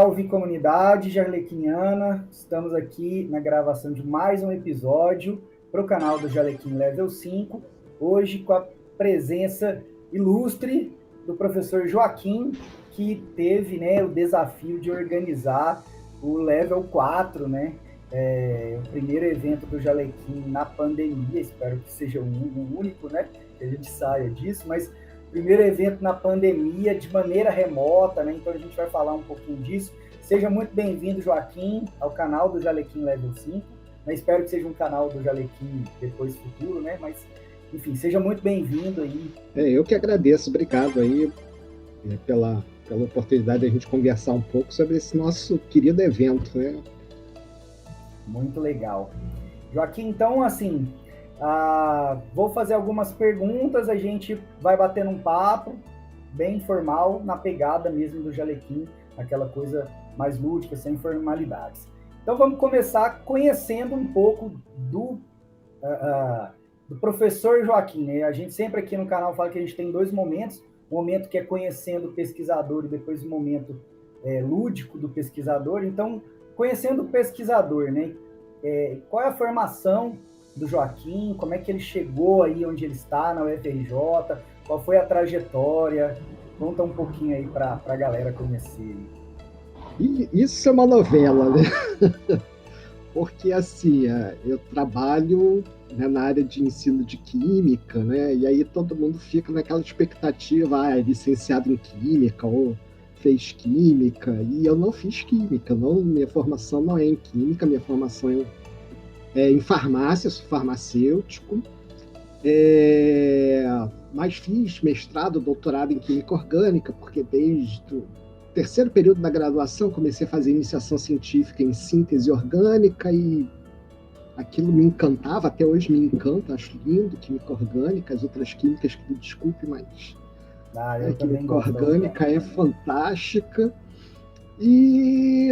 Salve, comunidade jarlequiniana! Estamos aqui na gravação de mais um episódio para o canal do Jalequim Level 5, hoje com a presença ilustre do professor Joaquim, que teve, né, o desafio de organizar o Level 4, né? O primeiro evento do Jalequim na pandemia, espero que seja um único, né? Que a gente saia disso, mas primeiro evento na pandemia, de maneira remota, né? Então a gente vai falar um pouquinho disso. Seja muito bem-vindo, Joaquim, ao canal do Jalequim Level 5. Eu espero que seja um canal do Jalequim depois futuro, né? Mas, enfim, seja muito bem-vindo aí. Eu que agradeço, obrigado aí pela oportunidade de a gente conversar um pouco sobre esse nosso querido evento, né? Muito legal. Joaquim, então, assim, vou fazer algumas perguntas, a gente vai batendo um papo bem informal, na pegada mesmo do Jalequim, aquela coisa mais lúdica, sem formalidades. Então vamos começar conhecendo um pouco do professor Joaquim, né? A gente sempre aqui no canal fala que a gente tem dois momentos, um momento que é conhecendo o pesquisador e depois o momento lúdico do pesquisador. Então, conhecendo o pesquisador, né? Qual é a formação do Joaquim, como é que ele chegou aí onde ele está, na UFRJ, qual foi a trajetória? Conta um pouquinho aí para a galera conhecer. E isso é uma novela, né? Porque, assim, eu trabalho, né, na área de ensino de química, né? E aí todo mundo fica naquela expectativa, é licenciado em química ou fez química, e eu não fiz química, minha formação não é em química, minha formação é em farmácia, sou farmacêutico, mas fiz mestrado, doutorado em química orgânica, porque desde o terceiro período da graduação comecei a fazer iniciação científica em síntese orgânica e aquilo me encantava, até hoje me encanta, acho lindo, química orgânica, as outras químicas que me desculpe, mas a química orgânica é fantástica. E,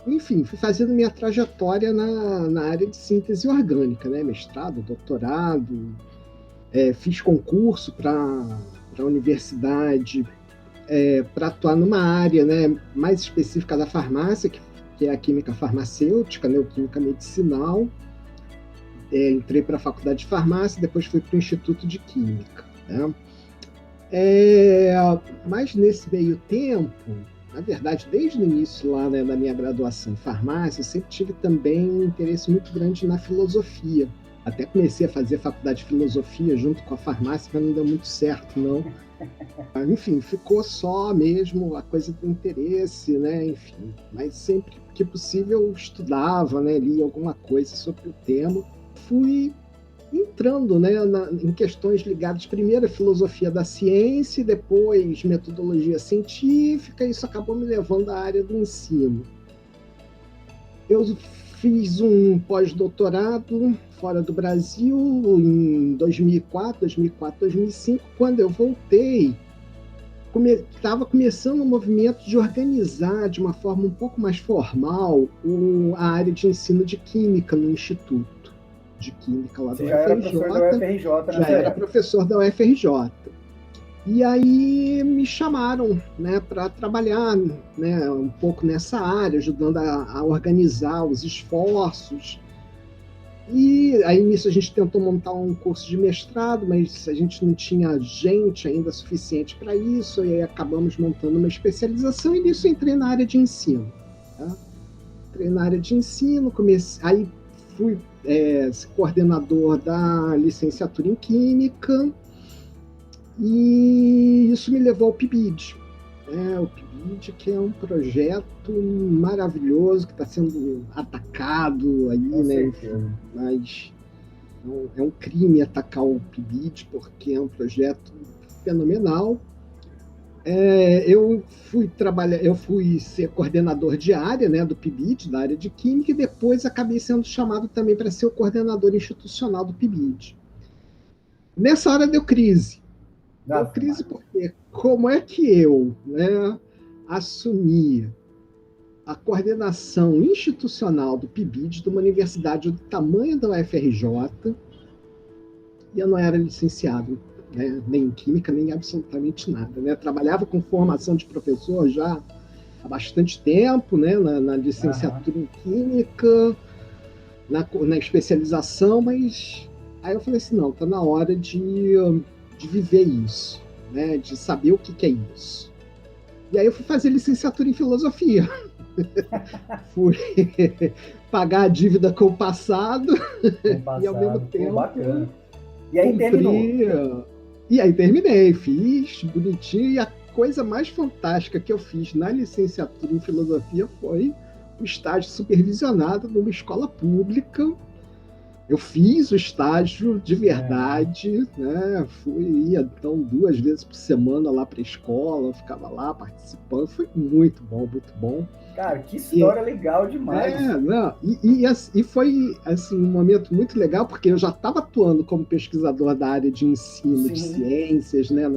enfim, fui fazendo minha trajetória na área de síntese orgânica, né? Mestrado, doutorado, fiz concurso para a universidade para atuar numa área, né, mais específica da farmácia, que é a química farmacêutica, né, química medicinal. Entrei para a faculdade de farmácia, depois fui para o Instituto de Química, né? Mas nesse meio tempo, na verdade, desde o início lá, né, da minha graduação em farmácia, eu sempre tive também um interesse muito grande na filosofia. Até comecei a fazer faculdade de filosofia junto com a farmácia, mas não deu muito certo, não. Enfim, ficou só mesmo a coisa do interesse, né? Enfim, mas sempre que possível eu estudava, né, lia alguma coisa sobre o tema. Fui entrando, né, em questões ligadas primeiro à filosofia da ciência e depois metodologia científica, e isso acabou me levando à área do ensino. Eu fiz um pós-doutorado fora do Brasil em 2004, 2005. Quando eu voltei, estava começando um movimento de organizar de uma forma um pouco mais formal a área de ensino de química no Instituto de Química lá da UFRJ. Já era professor da UFRJ. E aí me chamaram, né, para trabalhar, né, um pouco nessa área, ajudando a organizar os esforços. E aí nisso a gente tentou montar um curso de mestrado, mas a gente não tinha gente ainda suficiente para isso, e aí acabamos montando uma especialização, e nisso entrei na área de ensino. Tá? Entrei na área de ensino, aí fui coordenador da licenciatura em Química, e isso me levou ao PIBID. O PIBID, que é um projeto maravilhoso, que está sendo atacado aí, né? Mas é um crime atacar o PIBID, porque é um projeto fenomenal. Eu fui ser coordenador de área, né, do PIBID, da área de Química, e depois acabei sendo chamado também para ser o coordenador institucional do PIBID. Nessa hora deu crise. Deu crise porque como é que eu, né, assumi a coordenação institucional do PIBID de uma universidade do tamanho da UFRJ, e eu não era licenciado, né, nem em Química, nem absolutamente nada. Né? Eu trabalhava com formação de professor já há bastante tempo, né, na licenciatura em Química, na especialização, mas aí eu falei assim, não, está na hora de viver isso, né, de saber o que é isso. E aí eu fui fazer licenciatura em Filosofia. Fui pagar a dívida com o passado e ao mesmo tempo... Bacana. E aí terminou. E aí terminei, fiz bonitinho, e a coisa mais fantástica que eu fiz na licenciatura em Filosofia foi o estágio supervisionado numa escola pública. Eu fiz o estágio de verdade, né? Ia então 2 vezes por semana lá para a escola, ficava lá participando, foi muito bom. Cara, que história legal demais. E foi assim, um momento muito legal, porque eu já estava atuando como pesquisador da área de ensino de ciências, né,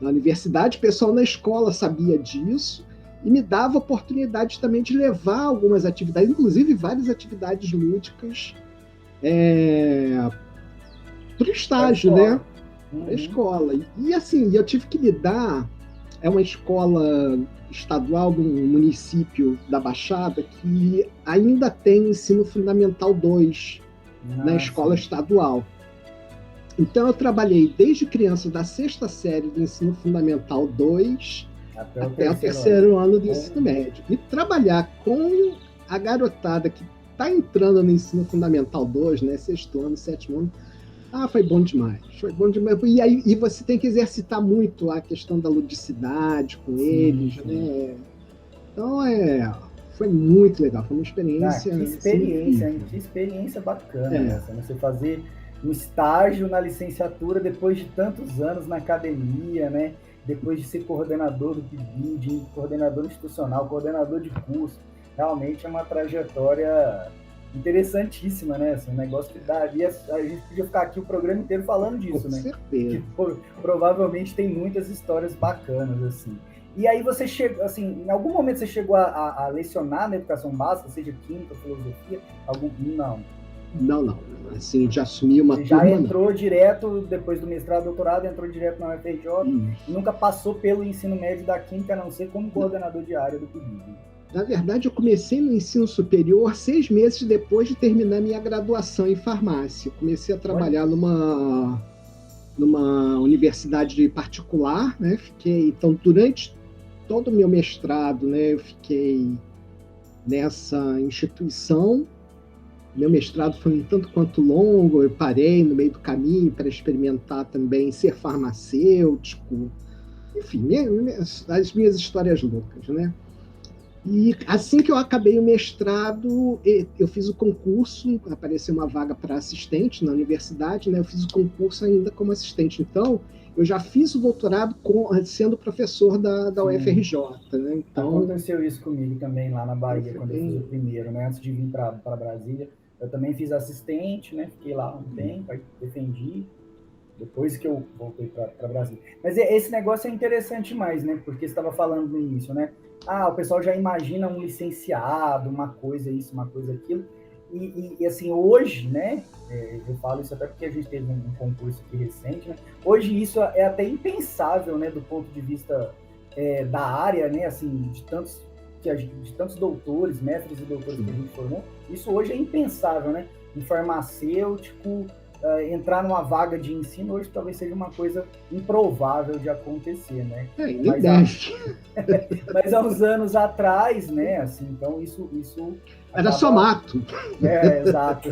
na universidade, o pessoal na escola sabia disso, e me dava oportunidade também de levar algumas atividades, inclusive várias atividades lúdicas, para o estágio, né? Para a escola. E assim, eu tive que lidar, é uma escola estadual de um município da Baixada que ainda tem ensino fundamental 2 na escola estadual. Então eu trabalhei desde criança da 6ª série do ensino fundamental 2 até o terceiro ano do ensino médio. E trabalhar com a garotada que está entrando no ensino fundamental 2, né, 6º ano, 7º ano, foi bom demais. E você tem que exercitar muito a questão da ludicidade com eles, né? Então, foi muito legal, foi uma experiência... Que experiência bacana essa, né? Você fazer um estágio na licenciatura depois de tantos anos na academia, né? Depois de ser coordenador do PIBID, coordenador institucional, coordenador de curso. Realmente é uma trajetória interessantíssima, né? Assim, um negócio que daria... A gente podia ficar aqui o programa inteiro falando disso, com né? certeza. Que, provavelmente tem muitas histórias bacanas, assim. E aí você chegou, assim, em algum momento você chegou a lecionar na educação básica, seja química, filosofia? Não. Assim, já assumi uma turma. Já entrou direto, depois do mestrado, doutorado, entrou direto na UFRJ e nunca passou pelo ensino médio da química, a não ser como coordenador de área do PIBID. Na verdade, eu comecei no ensino superior 6 meses depois de terminar minha graduação em farmácia. Comecei a trabalhar numa universidade particular, né? Então, durante todo o meu mestrado, né, eu fiquei nessa instituição. Meu mestrado foi um tanto quanto longo, eu parei no meio do caminho para experimentar também ser farmacêutico. Enfim, as minhas histórias loucas, né? E assim que eu acabei o mestrado, eu fiz o concurso, apareceu uma vaga para assistente na universidade, né? Eu fiz o concurso ainda como assistente. Então, eu já fiz o doutorado sendo professor da UFRJ, né? Então, aconteceu isso comigo também lá na Bahia, quando eu fiz o primeiro, né? Antes de vir para Brasília. Eu também fiz assistente, né? Fiquei lá um tempo, aí defendi, depois que eu voltei para Brasília. Mas esse negócio é interessante mais, né? Porque você estava falando no início, né? O pessoal já imagina um licenciado, uma coisa isso, uma coisa aquilo. E assim, hoje, né? Eu falo isso até porque a gente teve um concurso aqui recente, né? Hoje isso é até impensável, né? Do ponto de vista da área, né? Assim, de tantos doutores, mestres e doutores que a gente formou. Isso hoje é impensável, né? Um farmacêutico... entrar numa vaga de ensino hoje talvez seja uma coisa improvável de acontecer, né? Mas há uns anos atrás, né? Assim, então isso era só mato. Exato.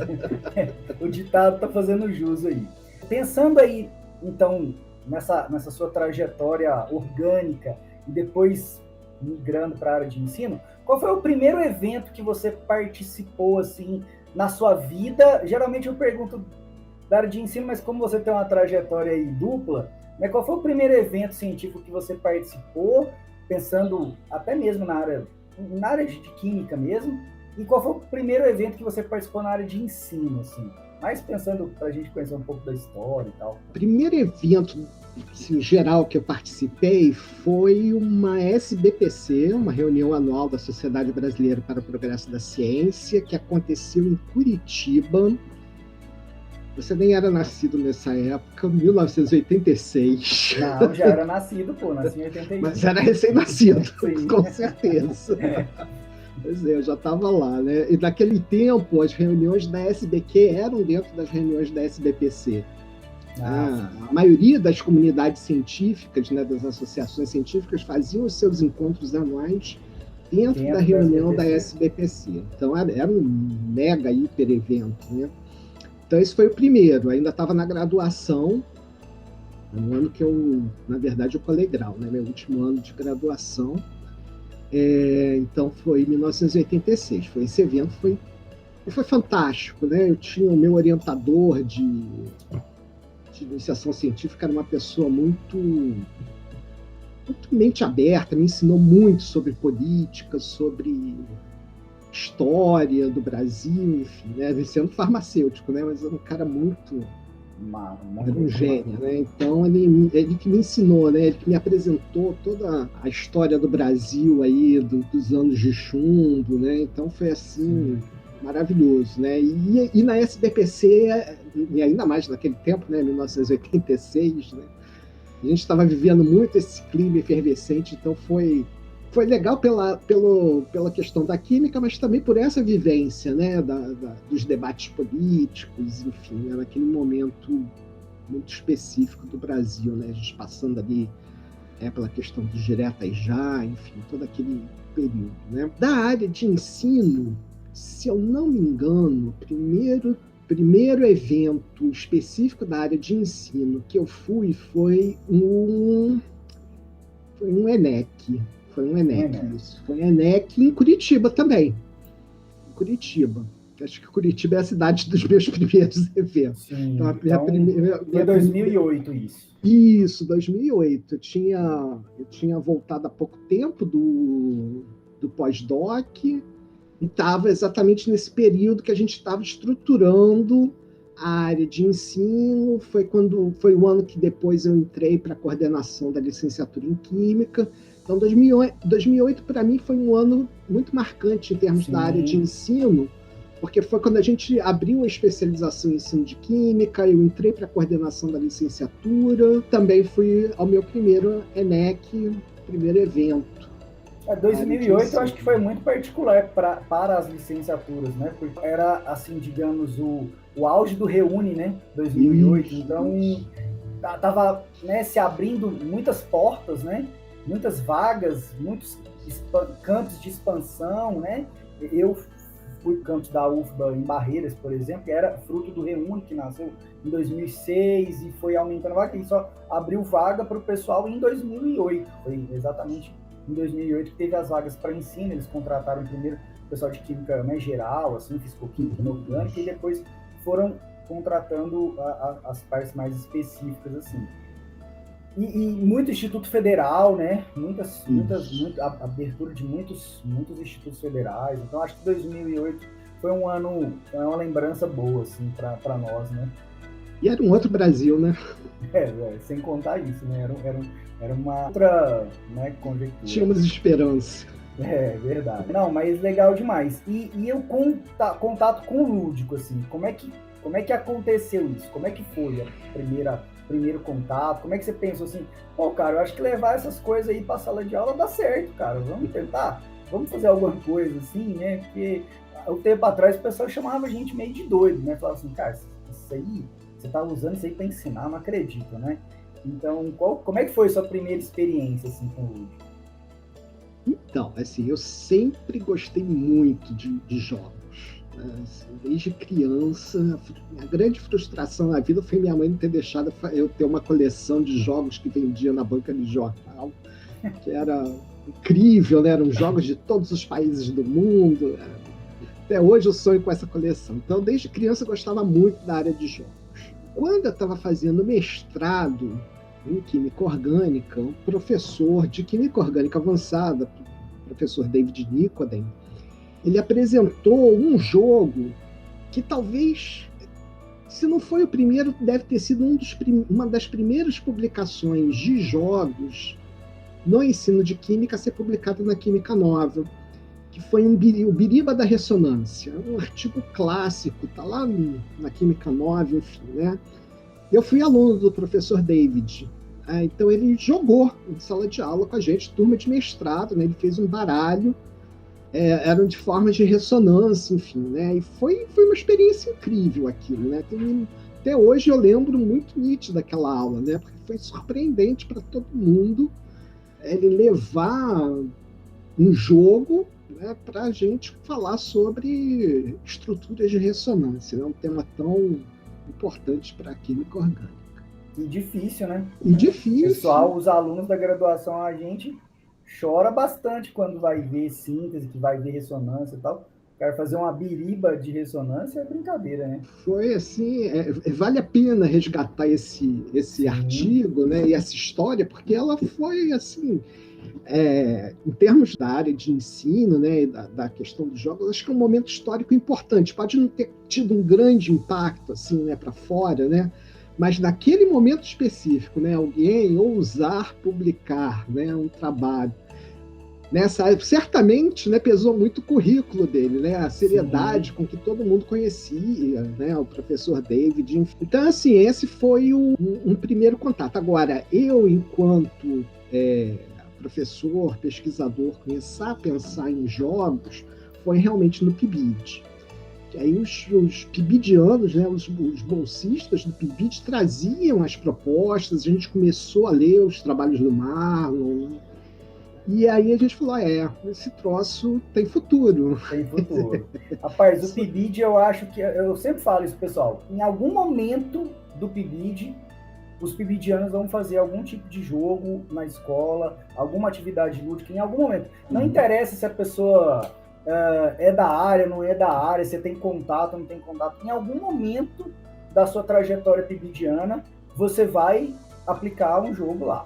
O ditado tá fazendo jus aí. Pensando aí, então, nessa sua trajetória orgânica e depois migrando para a área de ensino, qual foi o primeiro evento que você participou assim na sua vida? Geralmente eu pergunto da área de ensino, mas como você tem uma trajetória aí dupla, né, qual foi o primeiro evento científico que você participou, pensando até mesmo na área de química mesmo, e qual foi o primeiro evento que você participou na área de ensino, assim, mais pensando para a gente conhecer um pouco da história e tal? O primeiro evento assim, geral que eu participei foi uma SBPC, uma reunião anual da Sociedade Brasileira para o Progresso da Ciência, que aconteceu em Curitiba, Você nem era nascido nessa época, 1986. Não, já era nascido, pô, nasci em 81. Mas era recém-nascido, com certeza. Pois é, eu já estava lá, né? E naquele tempo, as reuniões da SBQ eram dentro das reuniões da SBPC. A maioria das comunidades científicas, né, das associações científicas, faziam os seus encontros anuais dentro da reunião da SBPC. Então, era um mega, hiper evento, né? Então, esse foi o primeiro. Ainda estava na graduação, no ano que eu, na verdade, eu colei grau, né? Meu último ano de graduação. Então, foi em 1986. Foi esse evento, foi fantástico, né? Eu tinha o meu orientador de iniciação científica, era uma pessoa muito mente aberta, me ensinou muito sobre política, sobre história do Brasil, enfim, né? Sendo farmacêutico, né? Mas era um cara muito... Era um gênio, né? Então, ele que me ensinou, né? Ele que me apresentou toda a história do Brasil aí, dos anos de chumbo, né? Então, foi assim... maravilhoso, né? E na SBPC, e ainda mais naquele tempo, né, 1986, né, a gente estava vivendo muito esse clima efervescente, então foi legal pela questão da química, mas também por essa vivência, né, dos debates políticos, enfim, né, naquele momento muito específico do Brasil, né, a gente passando ali pela questão dos diretas já, enfim, todo aquele período, né. Da área de ensino, se eu não me engano, primeiro evento específico da área de ensino que eu fui foi um ENEC. Foi um ENEC, isso. Foi um ENEC em Curitiba também. Em Curitiba. Acho que Curitiba é a cidade dos meus primeiros eventos. Sim, então, foi 2008 isso. Isso, 2008. Eu tinha voltado há pouco tempo do pós-doc, e estava exatamente nesse período que a gente estava estruturando a área de ensino. Foi o ano que depois eu entrei para a coordenação da licenciatura em Química. Então, 2008 para mim foi um ano muito marcante em termos da área de ensino, porque foi quando a gente abriu a especialização em ensino de Química, eu entrei para a coordenação da licenciatura, também fui ao meu primeiro ENEC, primeiro evento. 2008 eu acho que foi muito particular para as licenciaturas, né? Porque era, assim, digamos, o auge do Reúne, né? 2008. Então, estava, né, se abrindo muitas portas, né? Muitas vagas, muitos campos de expansão, né? Eu fui campus da UFBA em Barreiras, por exemplo, que era fruto do Reúne, que nasceu em 2006 e foi aumentando vaga, e só abriu vaga para o pessoal em 2008. Foi exatamente em 2008 que teve as vagas para ensino. Eles contrataram primeiro o pessoal de química, né, geral, assim, fisicoquímica, inorgânica, e depois foram contratando as partes mais específicas, assim. E muito Instituto Federal, né? Muita abertura de muitos institutos federais. Então, acho que 2008 foi um ano, foi uma lembrança boa, assim, para nós, né? E era um outro Brasil, né? Sem contar isso, né? Era uma outra, né, conjectura. Tínhamos esperança. Verdade. Não, mas legal demais. E o contato com o lúdico, assim, como é que aconteceu isso? Como é que foi primeiro contato? Como é que você pensou assim, pô, cara, eu acho que levar essas coisas aí pra sala de aula dá certo, cara, vamos tentar? Vamos fazer alguma coisa assim, né? Porque um tempo atrás o pessoal chamava a gente meio de doido, né? Falava assim, cara, isso aí, você tá usando isso aí pra ensinar, não acredito, né? Então, como é que foi a sua primeira experiência, assim, com o lúdico? Então, assim, eu sempre gostei muito de jogos. Desde criança, a grande frustração na vida foi minha mãe não ter deixado eu ter uma coleção de jogos que vendia na banca de jornal, que era incrível, né? Eram jogos de todos os países do mundo. Até hoje eu sonho com essa coleção. Então, desde criança eu gostava muito da área de jogos. Quando eu estava fazendo mestrado em Química Orgânica, um professor de Química Orgânica Avançada, o professor David Nicodem, ele apresentou um jogo que talvez, se não foi o primeiro, deve ter sido uma das primeiras publicações de jogos no ensino de Química a ser publicado na Química Nova, que foi o Biriba da Ressonância, um artigo clássico, está lá na Química 9, enfim, né? Eu fui aluno do professor David, então ele jogou em sala de aula com a gente, turma de mestrado, né? Ele fez um baralho, eram de formas de ressonância, enfim, né? E foi uma experiência incrível aquilo, né? Até hoje eu lembro muito nítido daquela aula, né? Porque foi surpreendente para todo mundo ele levar um jogo, né, para a gente falar sobre estruturas de ressonância, né? Um tema tão importante para a química orgânica. E difícil, né? E difícil. Pessoal, os alunos da graduação, a gente chora bastante quando vai ver síntese, que vai ver ressonância e tal. Quero fazer uma biriba de ressonância, é brincadeira, né? Foi assim, vale a pena resgatar esse artigo, né, e essa história, porque ela foi assim, em termos da área de ensino, né, da questão dos jogos, acho que é um momento histórico importante. Pode não ter tido um grande impacto assim, né, para fora, né, mas naquele momento específico, né, alguém ousar publicar, né, um trabalho nessa área, certamente, né, pesou muito o currículo dele, né, a seriedade com que todo mundo conhecia, né, o professor David. Então, assim, esse foi um primeiro contato. Agora, eu, enquanto professor, pesquisador, começar a pensar em jogos, foi realmente no PIBID. Aí os PIBIDianos, né, os bolsistas do PIBID traziam as propostas, a gente começou a ler os trabalhos do Marlon, e aí a gente falou, esse troço tem futuro. Tem futuro. Rapaz, o PIBID, eu acho que... Eu sempre falo isso, pessoal. Em algum momento do PIBID, os PIBIDianos vão fazer algum tipo de jogo na escola, alguma atividade lúdica, em algum momento. Não interessa se a pessoa é da área, não é da área, se tem contato, não tem contato. Em algum momento da sua trajetória PIBIDiana, você vai aplicar um jogo lá.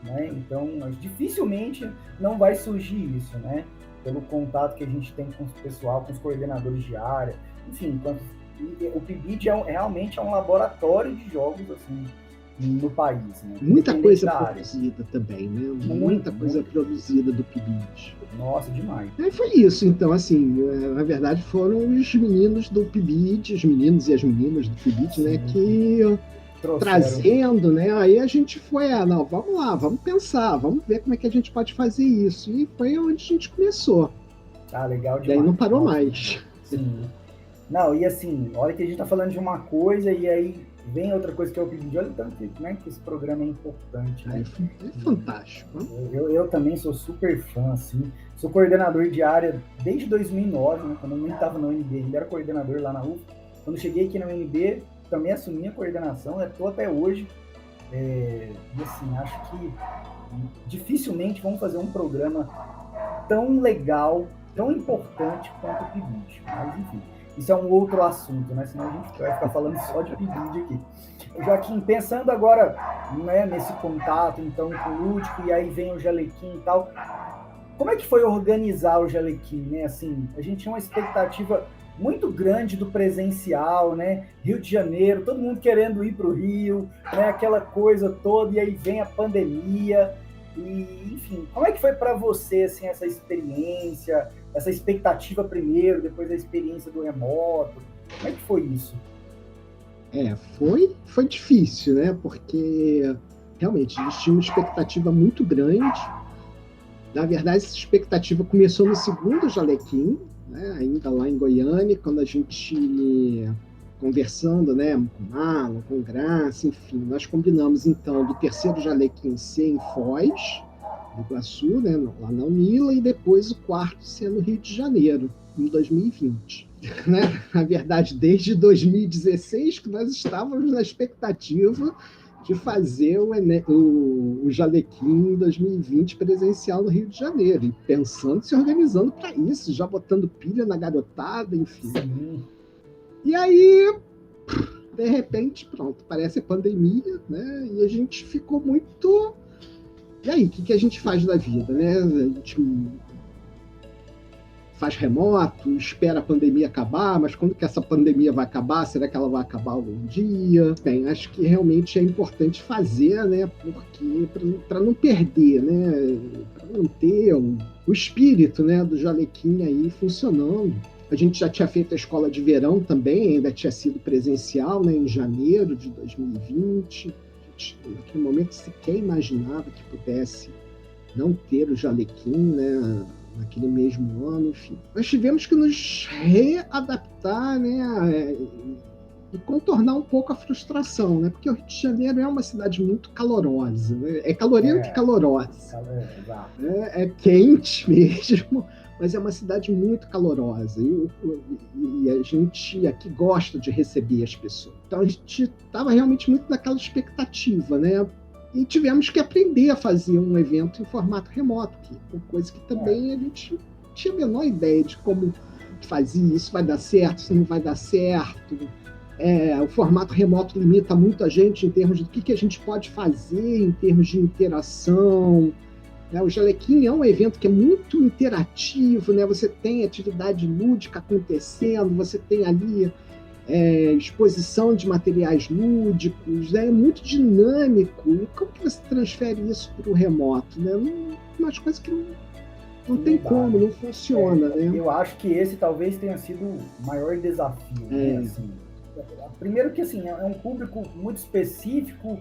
Né? Então, dificilmente não vai surgir isso, né? Pelo contato que a gente tem com o pessoal, com os coordenadores de área, enfim, o PIBID realmente é um laboratório de jogos assim no país, né? Muita coisa produzida também, né? Muita coisa produzida do PIBID. Nossa, demais. Foi isso, então, assim, na verdade foram os meninos do PIBID, os meninos e as meninas do PIBID, né, que trazendo, né? Aí a gente foi, vamos lá, vamos pensar, vamos ver como é que a gente pode fazer isso. E foi onde a gente começou. Legal demais. E aí não parou mais. Sim. Não, e assim, olha que a gente tá falando de uma coisa e aí vem outra coisa que é o PIBID. Olha tanto que esse programa é importante, né? É fantástico. Eu também sou super fã, assim. Sou coordenador de área desde 2009, né? Quando eu nem estava na UNB, ainda era coordenador lá na UF. Quando cheguei aqui na UNB, também assumi a coordenação, estou até hoje, e assim, acho que dificilmente vamos fazer um programa tão legal, tão importante quanto o PIBID, mas enfim, isso é um outro assunto, né, senão a gente vai ficar falando só de PIBID aqui. Joaquim, pensando agora, né, nesse contato, então, com o lúdico, e aí vem o Jalequim e tal, como é que foi organizar o Jalequim, né, assim, a gente tinha uma expectativa muito grande do presencial, né? Rio de Janeiro, todo mundo querendo ir para o Rio, né? Aquela coisa toda, e aí vem a pandemia, e enfim, como é que foi para você, assim, essa experiência, essa expectativa primeiro, depois a experiência do remoto, como é que foi isso? Foi difícil, né? Porque realmente a gente tinha uma expectativa muito grande. Na verdade, essa expectativa começou no segundo Jalequim, né, ainda lá em Goiânia, quando a gente conversando, né, com o Marlon, com o Graça, enfim, nós combinamos então do terceiro Jalequim ser em Foz, do Iguaçu, né, lá na Unila, e depois o quarto ser no Rio de Janeiro, em 2020. Né? Na verdade, desde 2016 que nós estávamos na expectativa de fazer o Jalequim 2020 presencial no Rio de Janeiro, e pensando, se organizando para isso, já botando pilha na garotada, enfim. Sim. E aí, de repente, pronto, parece a pandemia, né? E a gente ficou muito... E aí, o que a gente faz da vida, né? A gente faz remoto, espera a pandemia acabar, mas quando que essa pandemia vai acabar? Será que ela vai acabar algum dia? Bem, acho que realmente é importante fazer, né? Porque para não perder, né? Para manter o espírito, né, do Jalequim aí funcionando. A gente já tinha feito a escola de verão também, ainda tinha sido presencial, né, em janeiro de 2020. A gente, naquele momento, sequer imaginava que pudesse não ter o Jalequim, né, naquele mesmo ano, enfim. Nós tivemos que nos readaptar, né, e contornar um pouco a frustração, né, porque o Rio de Janeiro é uma cidade muito calorosa, né, é calorenta e calorosa. É quente mesmo, mas é uma cidade muito calorosa e a gente aqui gosta de receber as pessoas. Então a gente estava realmente muito naquela expectativa, né? E tivemos que aprender a fazer um evento em formato remoto, coisa que também a gente não tinha a menor ideia de como fazer isso, vai dar certo, se não vai dar certo. O formato remoto limita muito a gente em termos do que a gente pode fazer, em termos de interação. O Jalequim é um evento que é muito interativo, né? Você tem atividade lúdica acontecendo, você tem ali exposição de materiais lúdicos, né? É muito dinâmico. E como que você transfere isso para o remoto? Né? Umas coisas que não tem como, não funciona. Né? Eu acho que esse talvez tenha sido o maior desafio. Né? Assim, primeiro que assim, é um público muito específico,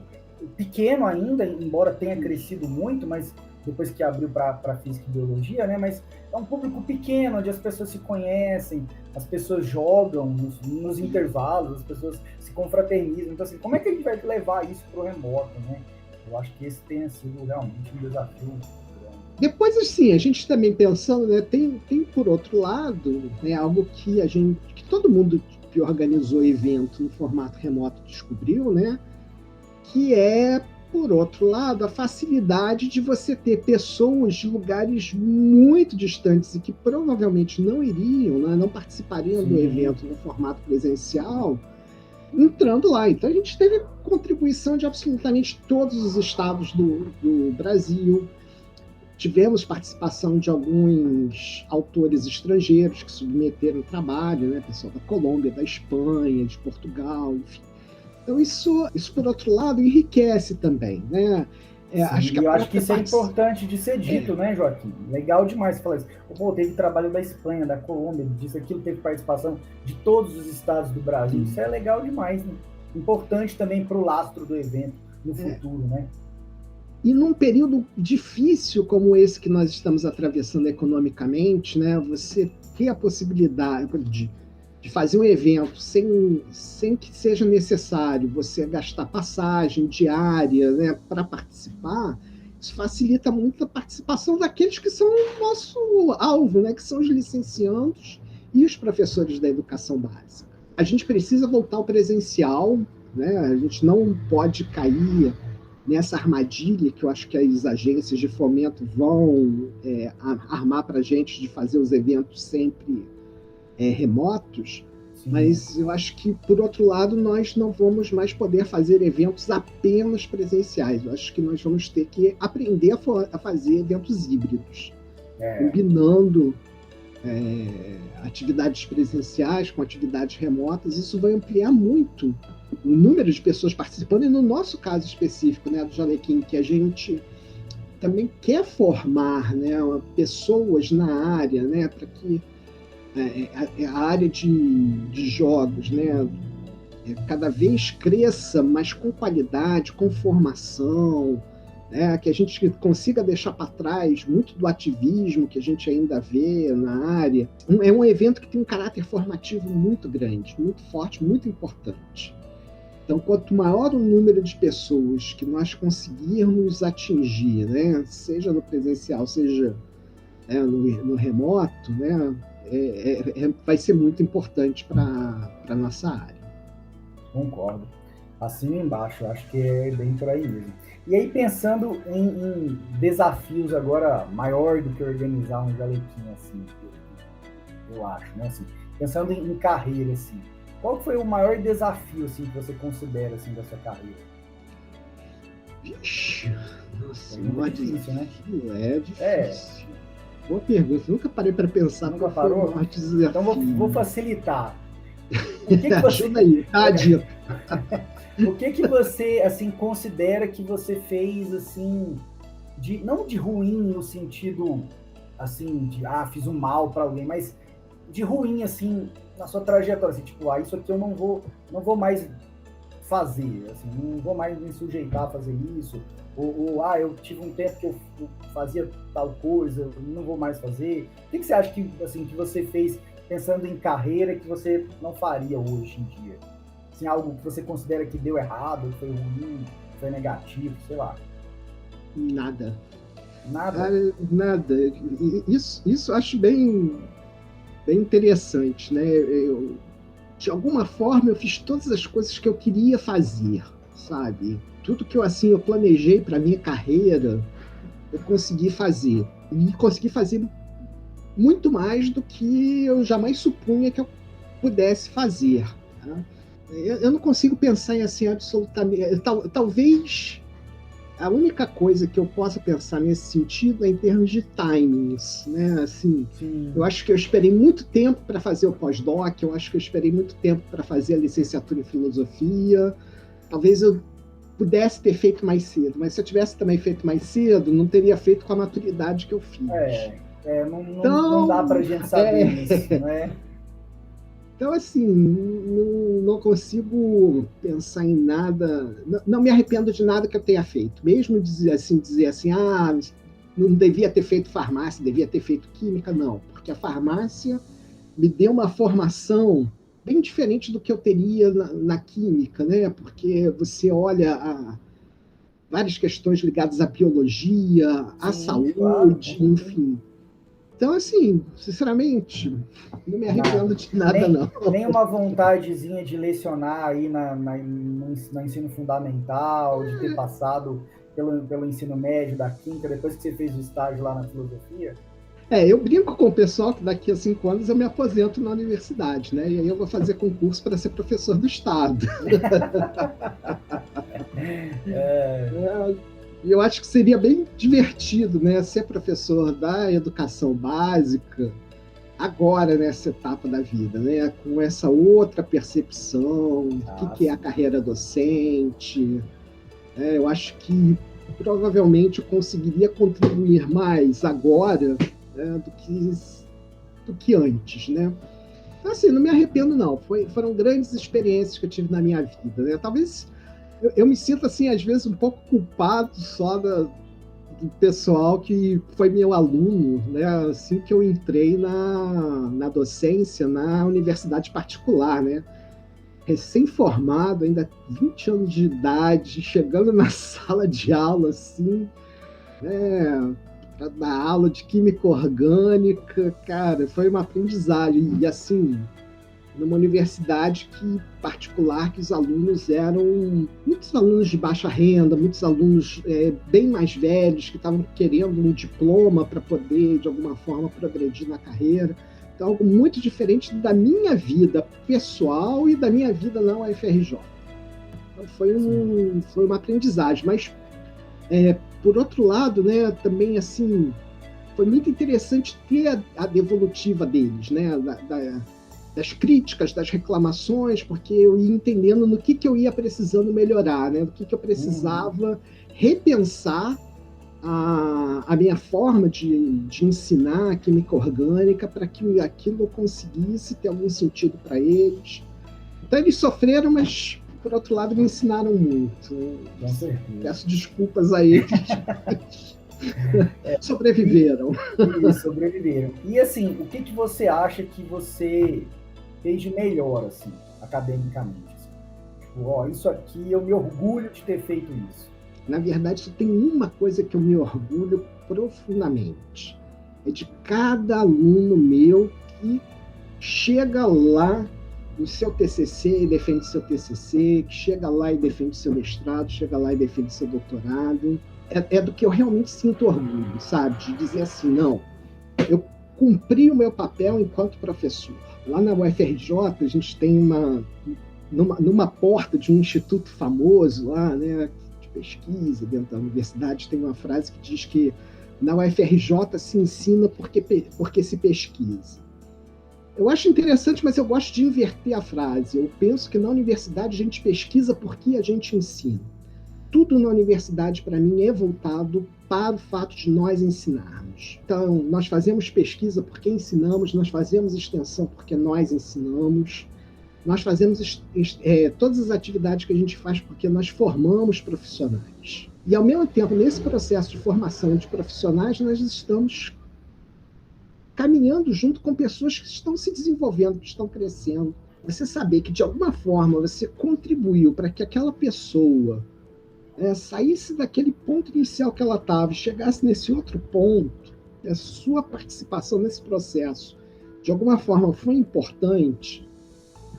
pequeno ainda, embora tenha crescido muito, mas depois que abriu para física e biologia, né? Mas é um público pequeno, onde as pessoas se conhecem, as pessoas jogam nos intervalos, as pessoas se confraternizam. Então, assim, como é que a gente vai levar isso para o remoto, né? Eu acho que esse tenha sido realmente um desafio grande. Depois, assim, a gente também pensando, né? Tem por outro lado, né, algo que todo mundo que organizou evento no formato remoto descobriu, né? Que é, por outro lado, a facilidade de você ter pessoas de lugares muito distantes e que provavelmente não iriam, né, não participariam do evento no formato presencial, entrando lá. Então a gente teve contribuição de absolutamente todos os estados do Brasil. Tivemos participação de alguns autores estrangeiros que submeteram o trabalho, né, pessoal da Colômbia, da Espanha, de Portugal, enfim. Então, isso, por outro lado, enriquece também, né? Eu acho que isso é importante de ser dito, né, Joaquim? Legal demais você falar isso. Teve trabalho da Espanha, da Colômbia, disso, aquilo, teve participação de todos os estados do Brasil. Isso é legal demais, né? Importante também para o lastro do evento no futuro, né? E num período difícil como esse que nós estamos atravessando economicamente, né? Você ter a possibilidade de fazer um evento sem que seja necessário você gastar passagem diária, né, para participar, isso facilita muito a participação daqueles que são o nosso alvo, né, que são os licenciandos e os professores da educação básica. A gente precisa voltar ao presencial, né, a gente não pode cair nessa armadilha que eu acho que as agências de fomento vão armar para a gente de fazer os eventos sempre remotos, mas eu acho que, por outro lado, nós não vamos mais poder fazer eventos apenas presenciais. Eu acho que nós vamos ter que aprender a fazer eventos híbridos, combinando atividades presenciais com atividades remotas. Isso vai ampliar muito o número de pessoas participando, e no nosso caso específico, né, do Jalequim, que a gente também quer formar, né, pessoas na área, né, para que a área de jogos, né, cada vez cresça, mas com qualidade, com formação, né, que a gente consiga deixar para trás muito do ativismo que a gente ainda vê na área. É um evento que tem um caráter formativo muito grande, muito forte, muito importante. Então, quanto maior o número de pessoas que nós conseguirmos atingir, né, seja no presencial, seja no remoto, né, vai ser muito importante para a nossa área. Concordo. Assino embaixo, acho que é bem por aí mesmo. E aí, pensando em desafios agora maior do que organizar um Jalequim, assim, eu acho, né? Assim, pensando em carreira, assim, qual foi o maior desafio, assim, que você considera, assim, da sua carreira? Vixe, nossa, é difícil, né? É difícil. Boa pergunta. Nunca parei para pensar. Nunca parou? Então vou facilitar. O que você... Ajuda aí, tá, Dito? O que você, assim, considera que você fez, assim, não de ruim no sentido, assim, de, fiz um mal para alguém, mas de ruim, assim, na sua trajetória, assim, tipo, isso aqui eu não vou mais fazer, assim, não vou mais me sujeitar a fazer isso, ou eu tive um tempo que eu fazia tal coisa, não vou mais fazer. O que você acha que, assim, que você fez pensando em carreira que você não faria hoje em dia? Assim, algo que você considera que deu errado, que foi ruim, que foi negativo, sei lá. Nada. Nada? Nada. Isso eu acho bem interessante, né? De alguma forma, eu fiz todas as coisas que eu queria fazer, sabe? Tudo que eu planejei para minha carreira, eu consegui fazer. E consegui fazer muito mais do que eu jamais supunha que eu pudesse fazer. Tá? Eu não consigo pensar em assim absolutamente. Talvez a única coisa que eu possa pensar nesse sentido é em termos de timings, né? Assim, eu acho que eu esperei muito tempo para fazer o pós-doc, eu acho que eu esperei muito tempo para fazer a licenciatura em filosofia. Talvez eu pudesse ter feito mais cedo, mas se eu tivesse também feito mais cedo, não teria feito com a maturidade que eu fiz. Não dá para a gente saber isso, não é? Então, assim, não consigo pensar em nada, não me arrependo de nada que eu tenha feito. Mesmo dizer assim, não devia ter feito farmácia, devia ter feito química, não. Porque a farmácia me deu uma formação bem diferente do que eu teria na química, né? Porque você olha várias questões ligadas à biologia, à saúde, claro, enfim. Então, assim, sinceramente, não me arrependo de nada, não. Nem uma vontadezinha de lecionar aí no ensino fundamental, de ter passado pelo ensino médio da química, depois que você fez o estágio lá na filosofia? Eu brinco com o pessoal que daqui a 5 anos eu me aposento na universidade, né? E aí eu vou fazer concurso para ser professor do Estado. E eu acho que seria bem divertido, né, ser professor da educação básica agora nessa etapa da vida, né, com essa outra percepção do que é a carreira docente. Eu acho que provavelmente eu conseguiria contribuir mais agora, né, do que antes, né? Então, assim, não me arrependo, não. Foram grandes experiências que eu tive na minha vida, né? Talvez eu me sinto, assim, às vezes, um pouco culpado só do pessoal que foi meu aluno, né? Assim que eu entrei na docência, na universidade particular, né? Recém-formado, ainda 20 anos de idade, chegando na sala de aula, assim, né? Para dar aula de química orgânica, cara, foi uma aprendizagem. E, assim, numa universidade particular que os alunos eram muitos alunos de baixa renda, muitos alunos bem mais velhos que estavam querendo um diploma para poder, de alguma forma, progredir na carreira. Então, algo muito diferente da minha vida pessoal e da minha vida na UFRJ. Então, foi uma aprendizagem. Mas, por outro lado, né, também, assim, foi muito interessante ter a devolutiva deles, né, das críticas, das reclamações, porque eu ia entendendo no que eu ia precisando melhorar, né? Do que eu precisava repensar a minha forma de ensinar a química orgânica para que aquilo conseguisse ter algum sentido para eles. Então, eles sofreram, mas, por outro lado, me ensinaram muito. Peço desculpas a eles. Sobreviveram. Sobreviveram. E, assim, o que você acha que você fez de melhor, assim, academicamente? Assim? Tipo, isso aqui, eu me orgulho de ter feito isso. Na verdade, só tem uma coisa que eu me orgulho profundamente. É de cada aluno meu que chega lá no seu TCC e defende seu TCC, que chega lá e defende seu mestrado, chega lá e defende seu doutorado. É do que eu realmente sinto orgulho, sabe? De dizer assim, não, eu cumpri o meu papel enquanto professor. Lá na UFRJ, a gente tem numa porta de um instituto famoso lá, né, de pesquisa dentro da universidade, tem uma frase que diz que na UFRJ se ensina porque se pesquisa. Eu acho interessante, mas eu gosto de inverter a frase. Eu penso que na universidade a gente pesquisa porque a gente ensina. Tudo na universidade, para mim, é voltado para o fato de nós ensinarmos. Então, nós fazemos pesquisa porque ensinamos, nós fazemos extensão porque nós ensinamos, nós fazemos todas as atividades que a gente faz porque nós formamos profissionais. E, ao mesmo tempo, nesse processo de formação de profissionais, nós estamos caminhando junto com pessoas que estão se desenvolvendo, que estão crescendo. Você saber que, de alguma forma, você contribuiu para que aquela pessoa saísse daquele ponto inicial que ela estava e chegasse nesse outro ponto, a sua participação nesse processo, de alguma forma, foi importante,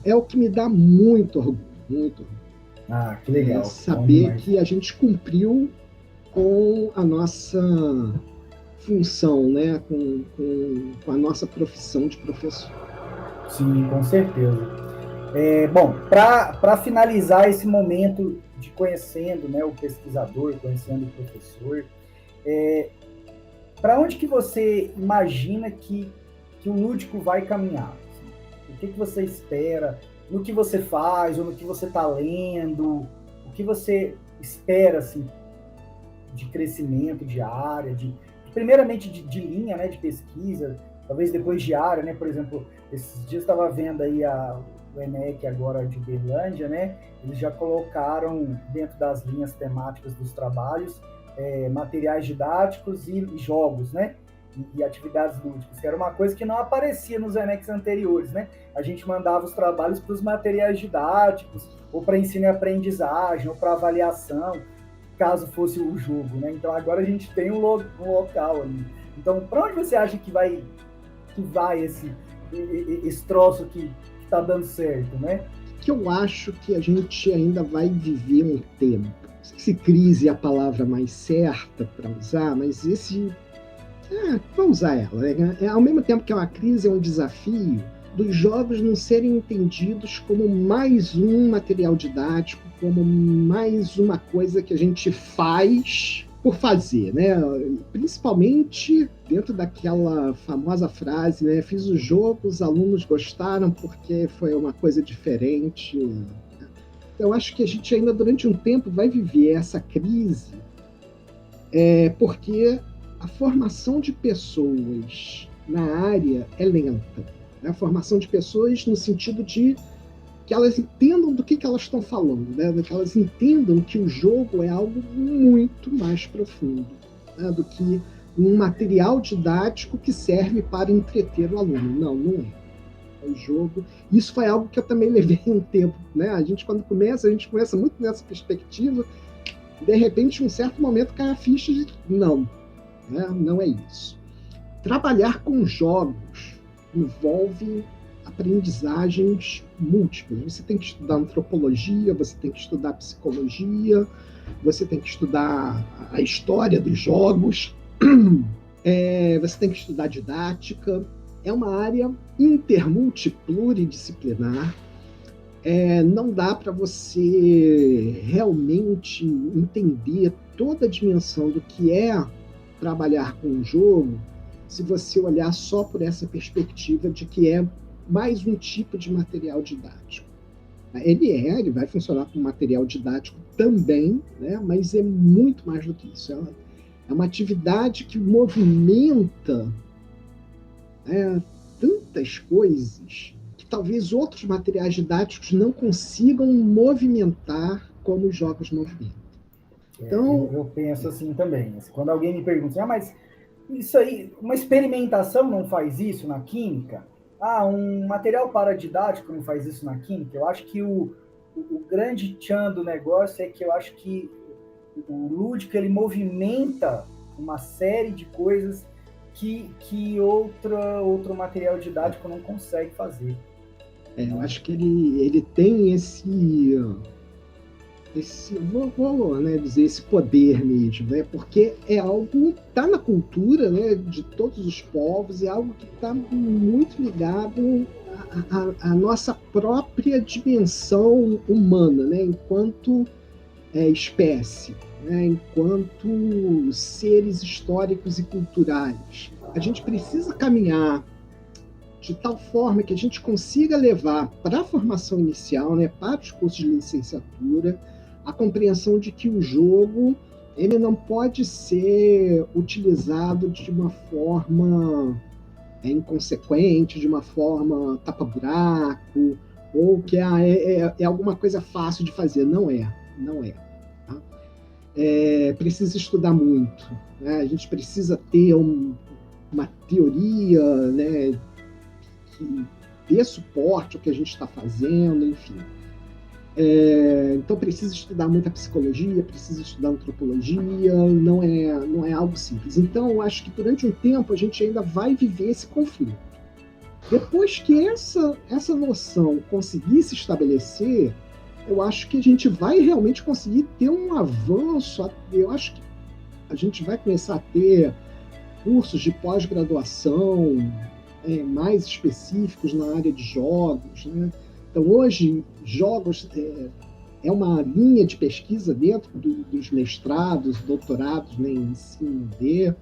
é o que me dá muito orgulho, muito orgulho. Ah, que legal. Saber que a gente cumpriu com a nossa função, né? com a nossa profissão de professor. Sim, com certeza. Bom, para finalizar esse momento de conhecendo, né, o pesquisador, conhecendo o professor, para onde que você imagina que o lúdico vai caminhar? Assim? O que você espera no que você faz ou no que você está lendo? O que você espera assim, de crescimento, de área, primeiramente de linha, né, de pesquisa, talvez depois de área, né? Por exemplo, esses dias eu estava vendo aí o ENEC agora de Uberlândia, né? Eles já colocaram dentro das linhas temáticas dos trabalhos materiais didáticos e jogos, né? E atividades lúdicas, que era uma coisa que não aparecia nos ENECs anteriores, né? A gente mandava os trabalhos para os materiais didáticos, ou para ensino e aprendizagem, ou para avaliação, caso fosse o jogo, né? Então agora a gente tem um local ali. Então, para onde você acha que vai esse troço que está dando certo, né? Que eu acho que a gente ainda vai viver um tempo. Não sei se crise é a palavra mais certa para usar, mas vou usar ela. Ao mesmo tempo que é uma crise, é um desafio dos jogos não serem entendidos como mais um material didático, como mais uma coisa que a gente faz por fazer, né? Principalmente dentro daquela famosa frase, né? Fiz o jogo, os alunos gostaram porque foi uma coisa diferente. Eu acho que a gente ainda durante um tempo vai viver essa crise, porque a formação de pessoas na área é lenta. A formação de pessoas no sentido de que elas entendam do que elas estão falando, né? Que elas entendam que o jogo é algo muito mais profundo, né? Do que um material didático que serve para entreter o aluno. Não é. O jogo. Isso foi algo que eu também levei um tempo, né? A gente começa muito nessa perspectiva, de repente, em um certo momento, cai a ficha de não, né? Não é isso. Trabalhar com jogos envolve aprendizagens múltiplas. Você tem que estudar antropologia, você tem que estudar psicologia, você tem que estudar a história dos jogos, você tem que estudar didática. É uma área intermultipluridisciplinar. Não dá para você realmente entender toda a dimensão do que é trabalhar com o jogo se você olhar só por essa perspectiva de que é mais um tipo de material didático. Ele vai funcionar como material didático também, né? Mas é muito mais do que isso. É uma atividade que movimenta tantas coisas que talvez outros materiais didáticos não consigam movimentar como os jogos movimentam. Então, eu penso assim também. Quando alguém me pergunta, mas isso aí, uma experimentação não faz isso na química? Um material paradidático não faz isso na química? Eu acho que o grande tchan do negócio é que eu acho que o lúdico, ele movimenta uma série de coisas que outro material didático não consegue fazer. Eu acho que ele tem esse vou dizer, esse poder mesmo, né? Porque é algo que está na cultura, né, de todos os povos, é algo que está muito ligado à nossa própria dimensão humana, né? Enquanto espécie, né, enquanto seres históricos e culturais. A gente precisa caminhar de tal forma que a gente consiga levar para a formação inicial, né, para os cursos de licenciatura, a compreensão de que o jogo ele não pode ser utilizado de uma forma inconsequente, de uma forma tapa-buraco, ou que é alguma coisa fácil de fazer. Não é. Tá? Precisa estudar muito. Né? A gente precisa ter uma teoria, né, que dê suporte ao que a gente está fazendo, enfim. Então precisa estudar muita psicologia, precisa estudar antropologia, não é algo simples. Então eu acho que durante um tempo a gente ainda vai viver esse conflito. Depois que essa noção conseguir se estabelecer, eu acho que a gente vai realmente conseguir ter um avanço. Eu acho que a gente vai começar a ter cursos de pós-graduação mais específicos na área de jogos, né? Então, hoje, jogos é uma linha de pesquisa dentro dos mestrados, doutorados, né, em ensino D,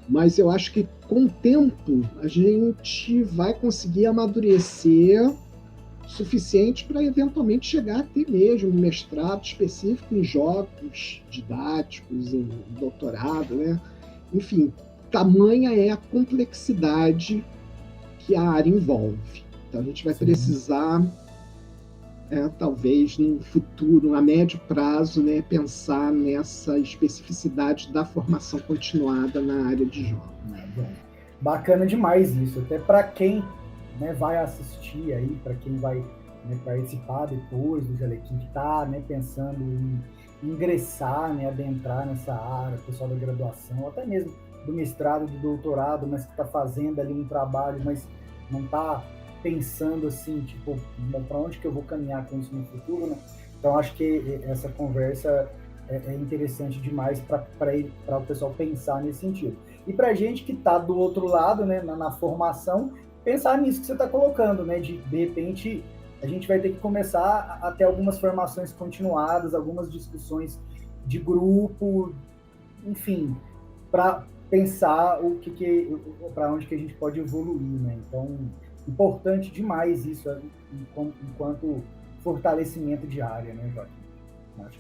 mas eu acho que, com o tempo, a gente vai conseguir amadurecer o suficiente para, eventualmente, chegar a ter mesmo um mestrado específico em jogos didáticos, em doutorado, né? Enfim, tamanha é a complexidade que a área envolve. Então, a gente vai precisar, talvez, no futuro, a médio prazo, né, pensar nessa especificidade da formação continuada na área de jogos. Bacana demais isso, até para quem, né, vai assistir aí, para quem vai, né, participar depois do Jalequim, que está, né, pensando em ingressar, né, adentrar nessa área, pessoal da graduação, ou até mesmo do mestrado, do doutorado, mas que está fazendo ali um trabalho, mas não está pensando assim, tipo, para onde que eu vou caminhar com isso no futuro, né? Então, acho que essa conversa é interessante demais para o pessoal pensar nesse sentido. E para a gente que está do outro lado, né, na formação, pensar nisso que você está colocando, né? De repente, a gente vai ter que começar a ter algumas formações continuadas, algumas discussões de grupo, enfim, para pensar para onde que a gente pode evoluir, né? Então, importante demais isso enquanto fortalecimento de área, né, Joaquim? Acho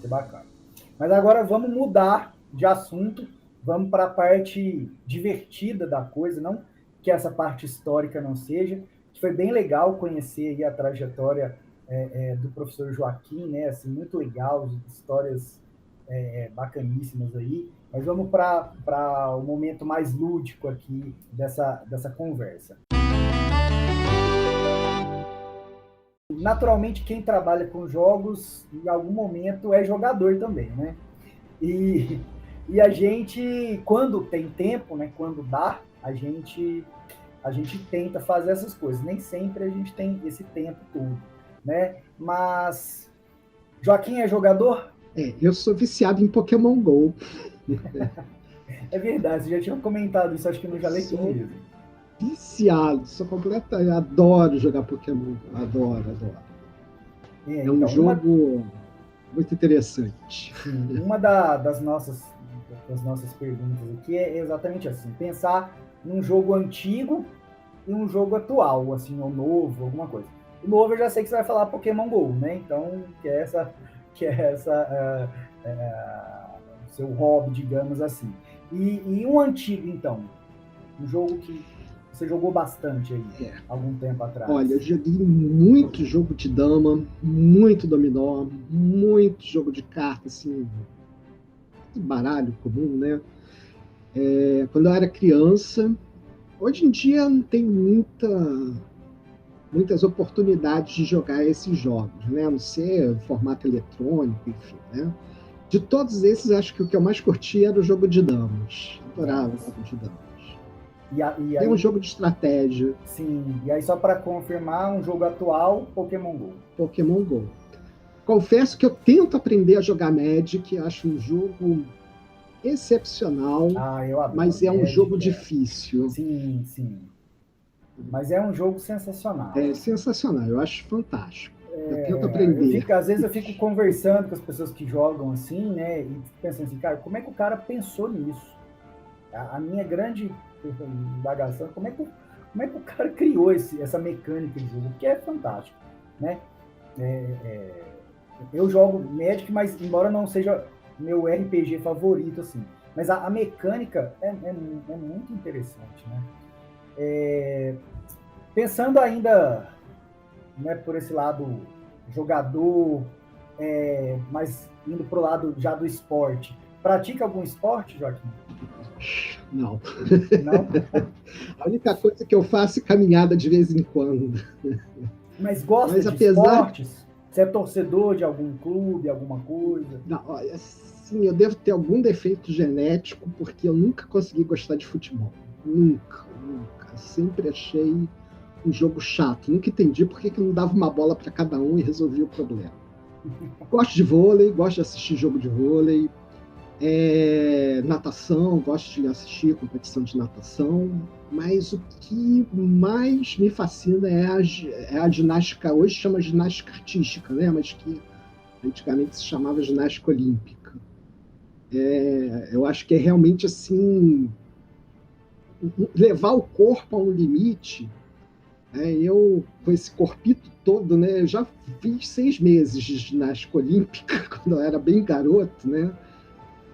que é bacana. Mas agora vamos mudar de assunto, vamos para a parte divertida da coisa, não que essa parte histórica não seja, que foi bem legal conhecer aí a trajetória do professor Joaquim, né? Assim, muito legal, histórias bacaníssimas aí. Mas vamos para o momento mais lúdico aqui dessa conversa. Naturalmente, quem trabalha com jogos, em algum momento, é jogador também, né? E a gente, quando tem tempo, né, quando dá, a gente tenta fazer essas coisas. Nem sempre a gente tem esse tempo todo, né? Mas, Joaquim é jogador? Eu sou viciado em Pokémon GO. É verdade, você já tinha comentado isso, acho que no Jalequim mesmo. Viciado, sou completo, adoro jogar Pokémon, adoro. É um jogo muito interessante. Sim, uma das nossas perguntas aqui é exatamente assim, pensar num jogo antigo e um jogo atual, assim, ou novo, alguma coisa. O novo eu já sei que você vai falar Pokémon GO, né? Então, que é seu hobby, digamos assim. E um antigo, então? Um jogo que você jogou bastante aí, algum tempo atrás. Olha, eu joguei muito jogo de dama, muito dominó, muito jogo de carta, assim, baralho comum, né? Quando eu era criança, hoje em dia não tem muitas oportunidades de jogar esses jogos, né? A não ser formato eletrônico, enfim, né? De todos esses, acho que o que eu mais curti era o jogo de damas. Adorava o jogo de damas. É um jogo de estratégia. Sim, e aí só para confirmar, um jogo atual, Pokémon GO. Pokémon GO. Confesso que eu tento aprender a jogar Magic, acho um jogo excepcional, eu adoro, mas é um jogo difícil. Sim. Mas é um jogo sensacional. É sensacional, eu acho fantástico. Eu tento aprender. Às vezes eu fico conversando com as pessoas que jogam assim, né? E pensando assim, cara, como é que o cara pensou nisso? A minha grande indagação é como é que o cara criou essa mecânica de jogo, que é fantástico, né? Eu jogo Magic, mas embora não seja meu RPG favorito, assim, mas a mecânica é muito interessante, né? Pensando ainda, né, por esse lado jogador, mas indo pro lado já do esporte, pratica algum esporte, Joaquim? Não. Não? A única coisa que eu faço é caminhada de vez em quando. Mas gosta Mas de apesar... esportes? Você é torcedor de algum clube, alguma coisa? Não, assim, eu devo ter algum defeito genético, porque eu nunca consegui gostar de futebol. Nunca, nunca. Sempre achei um jogo chato. Nunca entendi por que não dava uma bola para cada um e resolvia o problema. Gosto de vôlei, gosto de assistir jogo de vôlei. Natação, gosto de assistir competição de natação, mas o que mais me fascina é a ginástica, hoje chama ginástica artística, né? Mas que antigamente se chamava ginástica olímpica. Eu acho que é realmente assim, levar o corpo a um limite. Eu, com esse corpito todo, né, eu já fiz 6 meses de ginástica olímpica, quando eu era bem garoto, né?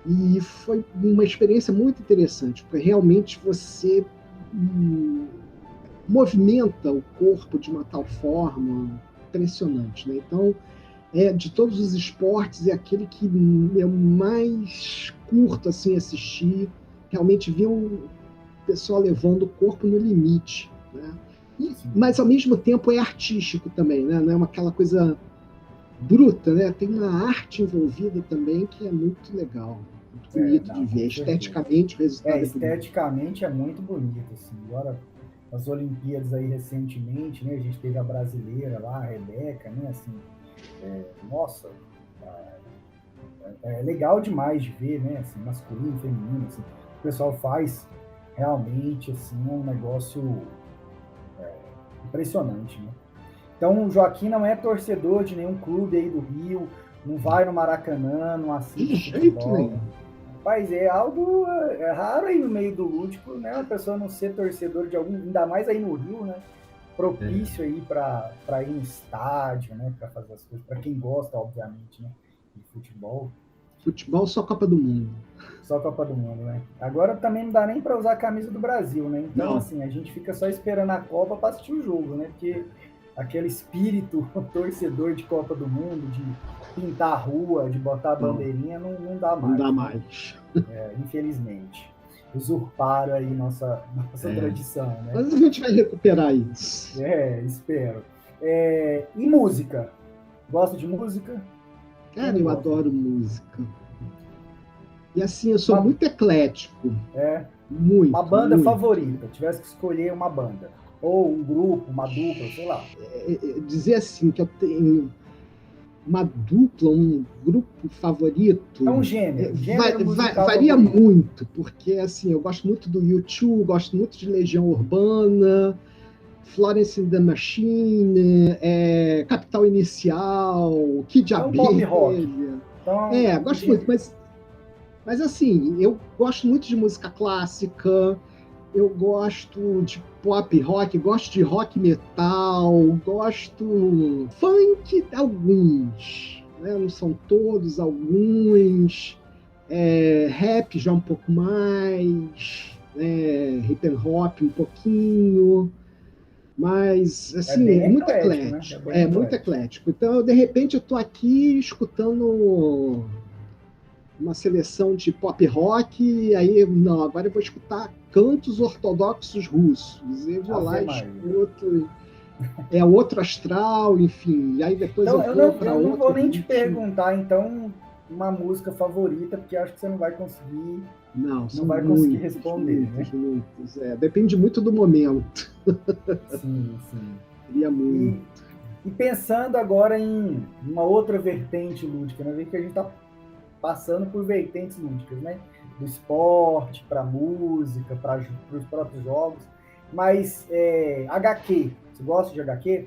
E foi uma experiência muito interessante, porque realmente você movimenta o corpo de uma tal forma impressionante, né? Então, de todos os esportes, é aquele que eu mais curto assim, assistir, realmente ver o pessoal levando o corpo no limite, né? Mas, ao mesmo tempo, é artístico também, né? Não é aquela coisa bruta, né? Tem uma arte envolvida também que é muito legal, muito bonito de ver. Esteticamente, o resultado esteticamente é muito bonito, assim. Agora, as Olimpíadas aí recentemente, né? A gente teve a brasileira lá, a Rebeca, né? Assim, nossa, é legal demais de ver, né? Assim, masculino, feminino, assim, o pessoal faz realmente assim um negócio impressionante, né? Então, o Joaquim não é torcedor de nenhum clube aí do Rio, não vai no Maracanã, não assiste futebol. Mas é algo raro aí no meio do lúdico, né? A pessoa não ser torcedor de algum, ainda mais aí no Rio, né? Propício aí para ir no estádio, né? Para fazer as coisas, para quem gosta, obviamente, né? De futebol. Futebol só Copa do Mundo. Só Copa do Mundo, né? Agora também não dá nem para usar a camisa do Brasil, né? Então, assim, a gente fica só esperando a Copa para assistir o jogo, né? Porque aquele espírito torcedor de Copa do Mundo, de pintar a rua, de botar a bandeirinha, não dá mais. Não dá mais. Infelizmente. Usurparam aí nossa tradição, né? Mas a gente vai recuperar isso. Espero. E música? Gosta de música? Cara, eu adoro música. E assim, eu sou muito eclético. Muito. Uma banda favorita, tivesse que escolher uma banda. Ou um grupo, uma dupla, sei lá. Dizer assim, que eu tenho uma dupla, um grupo favorito... É um gênero. Varia muito, porque assim, eu gosto muito do U2, gosto muito de Legião Urbana, Florence and the Machine, Capital Inicial, Kid Abelha. Então, gosto muito, mas assim, eu gosto muito de música clássica, eu gosto de pop rock, gosto de rock metal, gosto funk, alguns, né? Não são todos, alguns, rap já um pouco mais, hip and hop um pouquinho, mas assim, é muito eclético, né? Muito eclético. Então, de repente, eu estou aqui escutando uma seleção de pop rock, e aí, não, agora eu vou escutar cantos ortodoxos russos, eu vou lá e escuto outro astral, enfim, e aí depois então, eu vou para outro. Eu não vou nem te perguntar, então, uma música favorita, porque acho que você não vai conseguir, não vai conseguir responder, muitos. Depende muito do momento. Sim. Queria muito. E pensando agora em uma outra vertente lúdica, né? Que a gente está passando por vertentes lúdicas, né? Do esporte, para música, para os próprios jogos. Mas HQ, você gosta de HQ?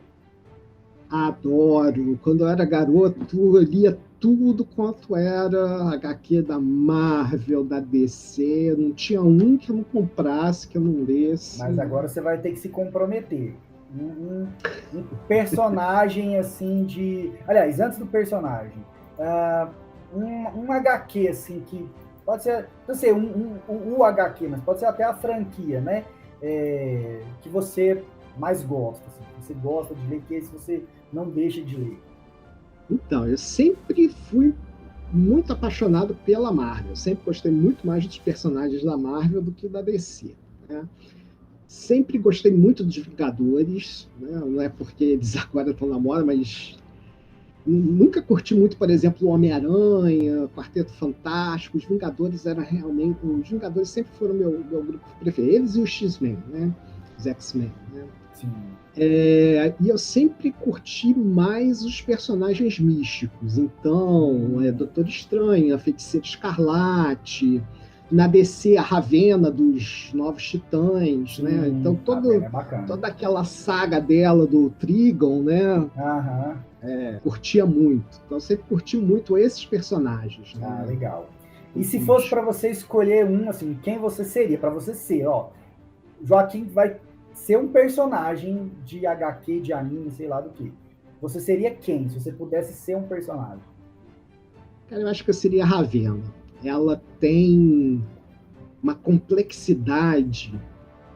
Adoro. Quando eu era garoto, eu lia tudo quanto era HQ da Marvel, da DC. Não tinha um que eu não comprasse, que eu não lesse. Mas agora você vai ter que se comprometer. Um personagem assim de. Aliás, antes do personagem, um HQ assim que pode ser, não sei, o HQ, mas pode ser até a franquia, né? Que você mais gosta, assim, que você gosta de ler, que esse você não deixa de ler. Então, eu sempre fui muito apaixonado pela Marvel. Sempre gostei muito mais dos personagens da Marvel do que da DC, né? Sempre gostei muito dos Vingadores, né? Não é porque eles agora estão na moda, mas nunca curti muito, por exemplo, o Homem-Aranha, Quarteto Fantástico. Os Vingadores eram realmente. Os Vingadores sempre foram meu grupo preferido. Eles e os X-Men, né? Os X-Men, né? Sim. E eu sempre curti mais os personagens místicos. Então, Doutor Estranho, a Feiticeira Escarlate, na DC, a Ravena dos Novos Titãs, Sim, né? Então, é toda aquela saga dela do Trigon, né? Aham. Curtia muito. Então, eu sempre curti muito esses personagens. Né? Ah, legal. E se fosse para você escolher um, assim, quem você seria? Para você ser, ó, Joaquim vai ser um personagem de HQ, de anime, sei lá do que. Você seria quem, se você pudesse ser um personagem? Cara, eu acho que eu seria a Ravena. Ela tem uma complexidade,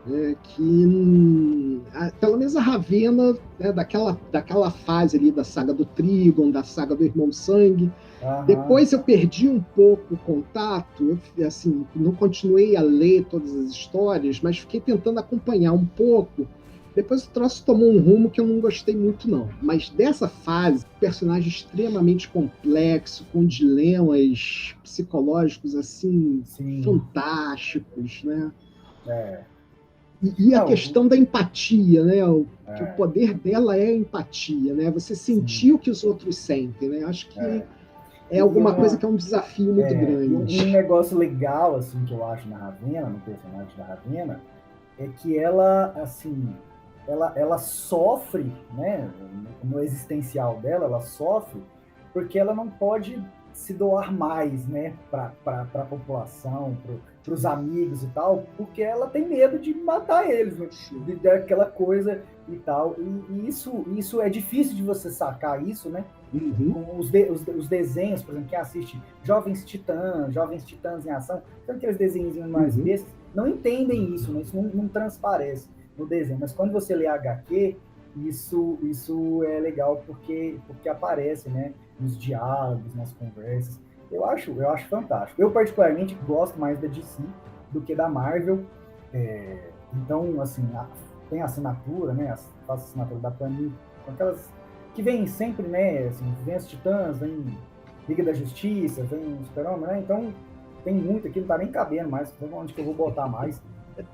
né, que pelo menos a Ravena, né, daquela fase ali da saga do Trigon, da saga do Irmão Sangue. Depois eu perdi um pouco o contato, eu assim, não continuei a ler todas as histórias, mas fiquei tentando acompanhar um pouco. Depois o troço tomou um rumo que eu não gostei muito, não. Mas dessa fase, personagem extremamente complexo, com dilemas psicológicos assim, Sim. Fantásticos, né? E a questão da empatia, né? Que o poder dela é a empatia, né? Você sentir o que os outros sentem, né? Acho que é alguma coisa que é um desafio muito grande. Um negócio legal, assim, que eu acho na Ravena, no personagem da Ravena, é que ela, assim, ela sofre, né, no existencial dela, ela sofre porque ela não pode se doar mais, né, para a população, para os amigos e tal, porque ela tem medo de matar eles, né, daquela coisa e tal. E isso é difícil de você sacar isso, né? Com os desenhos, por exemplo, quem assiste Jovens Titãs em Ação, então aqueles desenhos mais bestas, não entendem isso, né? Isso não transparece no desenho. Mas quando você lê HQ, isso é legal porque aparece, né? Nos diálogos, nas conversas. Eu acho fantástico. Eu, particularmente, gosto mais da DC do que da Marvel. Então, assim, tem assinatura, né? Faço assinatura da Panini, com aquelas que vem sempre, né? Assim, vem os Titãs, vem Liga da Justiça, vem o Super-Homem, né? Então, tem muito aqui, não tá nem cabendo mais, não sei onde que eu vou botar mais.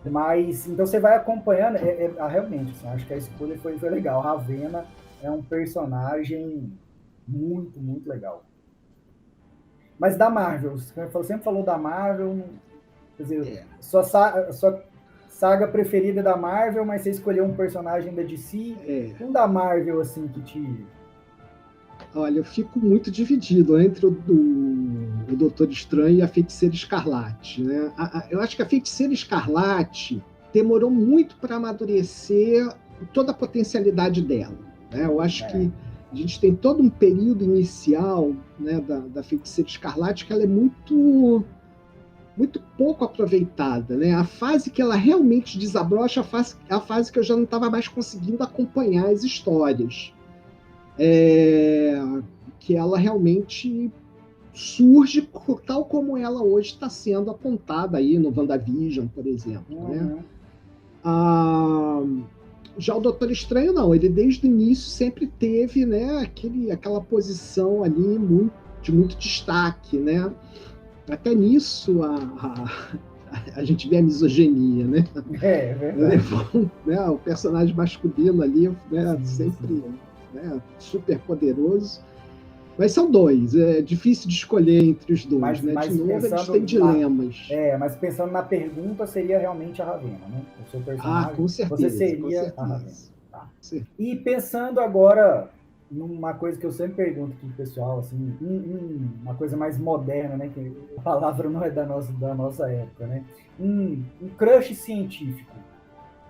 Mas, então você vai acompanhando, realmente, assim, acho que a escolha foi legal. Ravena é um personagem muito, muito legal. Mas da Marvel, você sempre falou da Marvel, quer dizer, sua saga preferida da Marvel, mas você escolheu um personagem da DC, um da Marvel, assim, que te... Olha, eu fico muito dividido entre o Doutor Estranho e a Feiticeira Escarlate, né? Eu acho que a Feiticeira Escarlate demorou muito para amadurecer toda a potencialidade dela, né? Eu acho que a gente tem todo um período inicial, né, da Feiticeira Escarlate que ela é muito pouco aproveitada, né? A fase que ela realmente desabrocha é a fase que eu já não estava mais conseguindo acompanhar as histórias. Que ela realmente surge tal como ela hoje está sendo apontada aí no WandaVision, por exemplo. Né? Já o Doutor Estranho, não. Ele, desde o início, sempre teve, né, aquela posição ali de muito destaque, né? Até nisso a gente vê a misoginia, né? É verdade. Levou, né, o personagem masculino ali, né, sempre né, super poderoso. Mas são dois, é difícil de escolher entre os dois, né? De novo, eles têm dilemas. Mas pensando na pergunta, seria realmente a Ravena, né? O seu personagem. Com certeza. Você seria com certeza. a Ravena. Tá. E pensando agora uma coisa que eu sempre pergunto aqui pro pessoal, assim, uma coisa mais moderna, né? Que a palavra não é da nossa época, né? Um crush científico.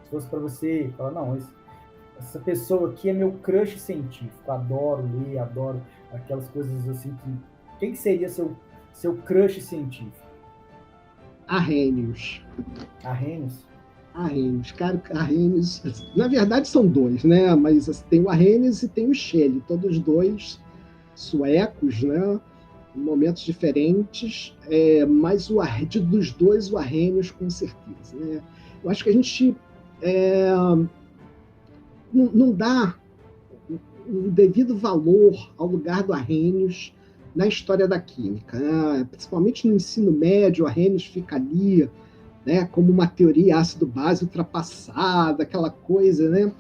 Se fosse para você falar, não, essa pessoa aqui é meu crush científico. Adoro ler, adoro aquelas coisas assim que. Quem seria seu crush científico? Arrhenius. Arrhenius? Arrhenius, cara, Arrhenius, na verdade são dois, né? Mas assim, tem o Arrhenius e tem o Shelley, todos dois suecos, né? Em momentos diferentes, mas dos dois, o Arrhenius com certeza, né? Eu acho que a gente não dá o devido valor ao lugar do Arrhenius na história da química, né? Principalmente no ensino médio, o Arrhenius fica ali, né, como uma teoria ácido-base ultrapassada, aquela coisa, né?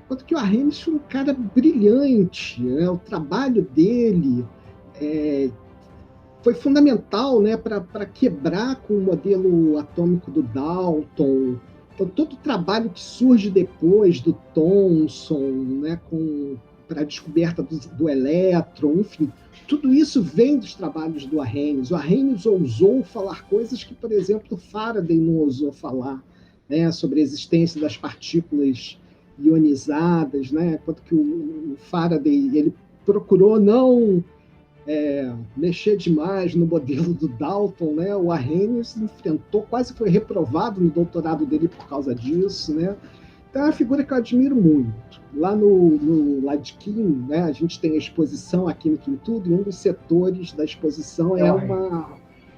Enquanto que o Arrhenius foi um cara brilhante, né? O trabalho dele foi fundamental, né, para quebrar com o modelo atômico do Dalton. Então, todo o trabalho que surge depois do Thomson, né, para a descoberta do elétron, enfim, tudo isso vem dos trabalhos do Arrhenius. O Arrhenius ousou falar coisas que, por exemplo, Faraday não ousou falar, né, sobre a existência das partículas ionizadas, né, enquanto que o Faraday ele procurou não mexer demais no modelo do Dalton, né? O Arrhenius enfrentou, quase foi reprovado no doutorado dele por causa disso, né? Então é uma figura que eu admiro muito. Lá no Ladkin, né, a gente tem a exposição A Química em Tudo, e um dos setores da exposição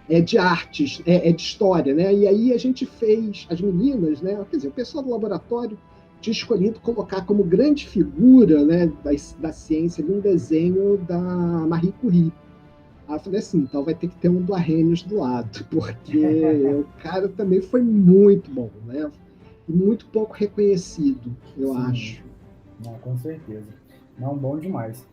é de artes, de história, né? E aí a gente fez, as meninas, né? Quer dizer, o pessoal do laboratório tinha escolhido colocar como grande figura, né, da ciência ali, um desenho da Marie Curie. Aí eu falei assim, então vai ter que ter um do Arrhenius do lado, porque o cara também foi muito bom, né? E muito pouco reconhecido, eu acho. Não, com certeza. Não, bom demais.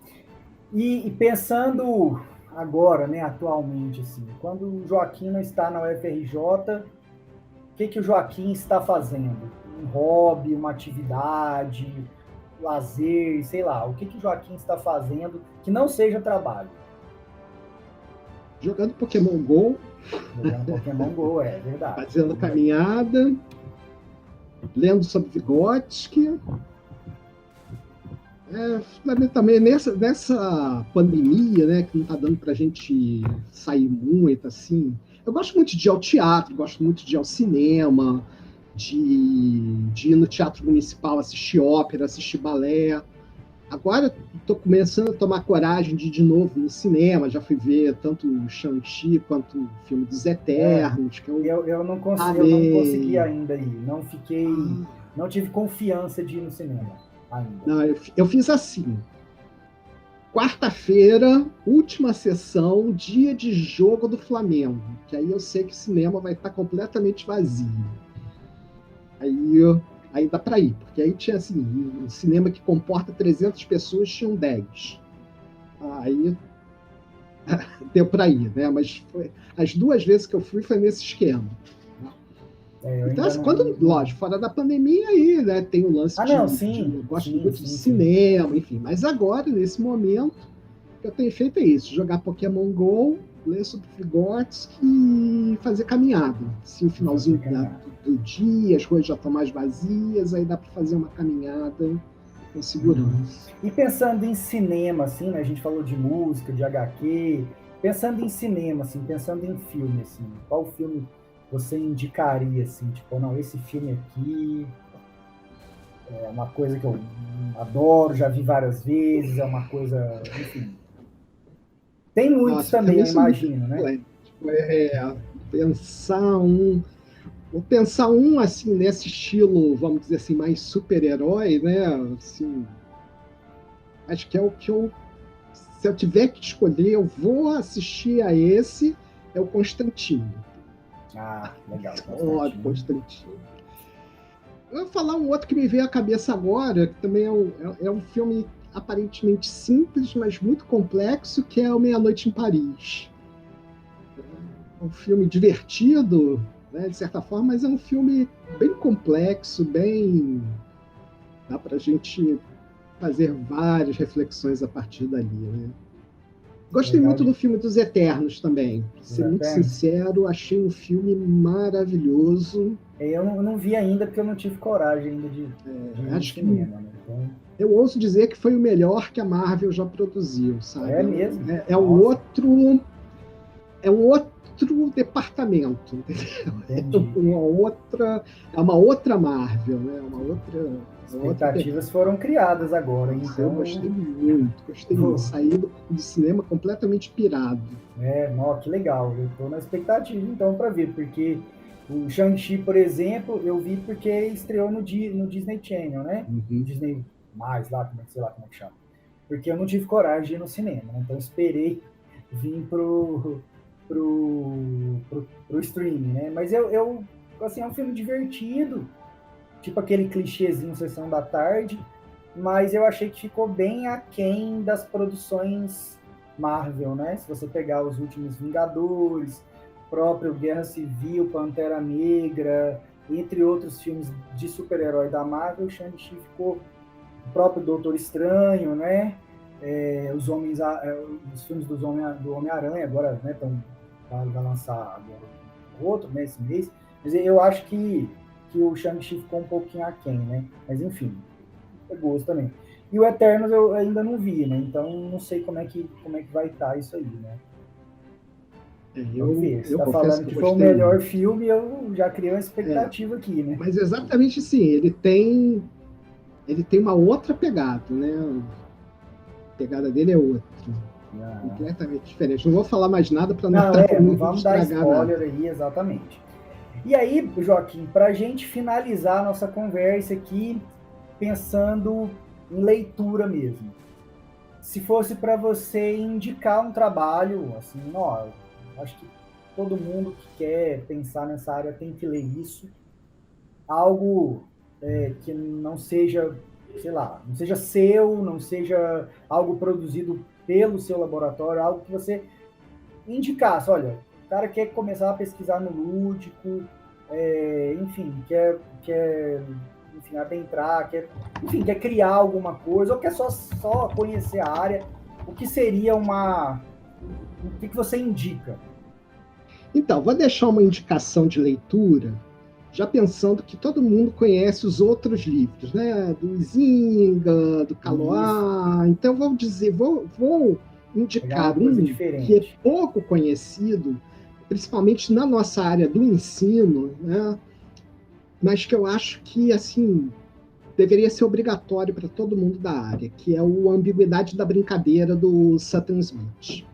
E pensando agora, né, atualmente, assim, quando o Joaquim não está na UFRJ, o que o Joaquim está fazendo? Um hobby, uma atividade, lazer, sei lá, o que o Joaquim está fazendo que não seja trabalho? Jogando Pokémon GO. Jogando Pokémon GO, é verdade. Fazendo caminhada, lendo sobre Vygotsky. Também nessa pandemia, né, que não está dando para a gente sair muito, assim. Eu gosto muito de ir ao teatro, gosto muito de ir ao cinema, de ir no teatro municipal assistir ópera, assistir balé. Agora estou começando a tomar coragem de ir de novo no cinema. Já fui ver tanto o Shang-Chi quanto o filme dos Eternos. Que eu não consegui ainda ir. Não tive confiança de ir no cinema ainda. Não, eu fiz assim. Quarta-feira, última sessão, dia de jogo do Flamengo. Que aí eu sei que o cinema vai estar completamente vazio. Aí dá para ir, porque aí tinha assim, um cinema que comporta 300 pessoas, tinham 10. Aí deu para ir, né? Mas as 2 vezes que eu fui foi nesse esquema. Então, assim, lógico, fora da pandemia aí, né? Tem o lance eu gosto muito de cinema, enfim. Mas agora, nesse momento, o que eu tenho feito é isso: jogar Pokémon GO, ler sobre Vygotsky e fazer caminhada. Assim, no finalzinho do dia, as coisas já estão mais vazias, aí dá para fazer uma caminhada com segurança. E pensando em cinema, assim, né? A gente falou de música, de HQ. Pensando em cinema, assim, pensando em filme, assim, qual filme você indicaria, assim, tipo, não, esse filme aqui é uma coisa que eu adoro, já vi várias vezes, é uma coisa, enfim. Tem muitos também, eu imagino, né? Vou pensar um, assim, nesse estilo, vamos dizer assim, mais super-herói, né? Assim, acho que é o que se eu tiver que escolher, eu vou assistir a esse, é o Constantino. Ah, legal. Constantino. Eu vou falar um outro que me veio à cabeça agora, que também é um filme aparentemente simples, mas muito complexo, que é o Meia-Noite em Paris. É um filme divertido, né, de certa forma, mas é um filme bem complexo, dá pra gente fazer várias reflexões a partir dali, né? Gostei Legal. muito do filme dos Eternos também. Pra ser muito sincero, achei um filme maravilhoso. Eu não vi ainda, porque eu não tive coragem ainda de ir acho que cinema, né? Então... eu ouso dizer que foi o melhor que a Marvel já produziu, sabe? É mesmo? É um outro departamento, entendeu? É uma outra Marvel, né? As expectativas foram criadas agora, então... Eu gostei muito. Saí do cinema completamente pirado. Que legal. Eu tô na expectativa, então, para ver, porque o Shang-Chi, por exemplo, eu vi porque estreou no Disney Channel, né? Uhum. Disney+, lá, sei lá como é que chama. Porque eu não tive coragem de ir no cinema, né? Então esperei vir pro streaming, né? Mas eu assim, é um filme divertido, tipo aquele clichêzinho Sessão da Tarde, mas eu achei que ficou bem aquém das produções Marvel, né? Se você pegar os últimos Vingadores, próprio Guerra Civil, Pantera Negra, entre outros filmes de super-herói da Marvel, Shang-Chi ficou, o próprio Doutor Estranho, né? Os filmes do Homem-Aranha agora, né? Vai lançar agora outro, né? Esse mês. Mas eu acho que o Shang-Chi ficou um pouquinho aquém, né? Mas enfim, é gosto também. E o Eternos eu ainda não vi, né? Então não sei como é que vai estar isso aí, né? Eu Você tá confesso falando que foi o melhor filme, eu já criei uma expectativa aqui, né? Mas exatamente assim, ele tem uma outra pegada, né? A pegada dele é outra. Completamente diferente. Não vou falar mais nada para não vamos dar spoiler nada. Aí, exatamente. E aí, Joaquim, para a gente finalizar a nossa conversa aqui, pensando em leitura mesmo. Se fosse para você indicar um trabalho, assim, acho que todo mundo que quer pensar nessa área tem que ler isso. Algo que não seja, sei lá, não seja seu, não seja algo produzido pelo seu laboratório, algo que você indicasse. Olha, o cara quer começar a pesquisar no lúdico, enfim, quer adentrar, quer criar alguma coisa, ou quer só conhecer a área. O que seria o que você indica? Então, vou deixar uma indicação de leitura, já pensando que todo mundo conhece os outros livros, né? Do Izinga, do Kaloá. Então, vou indicar um que é pouco conhecido, principalmente na nossa área do ensino, né? Mas que eu acho que, assim, deveria ser obrigatório para todo mundo da área, que é o Ambiguidade da Brincadeira, do Sutton Smith.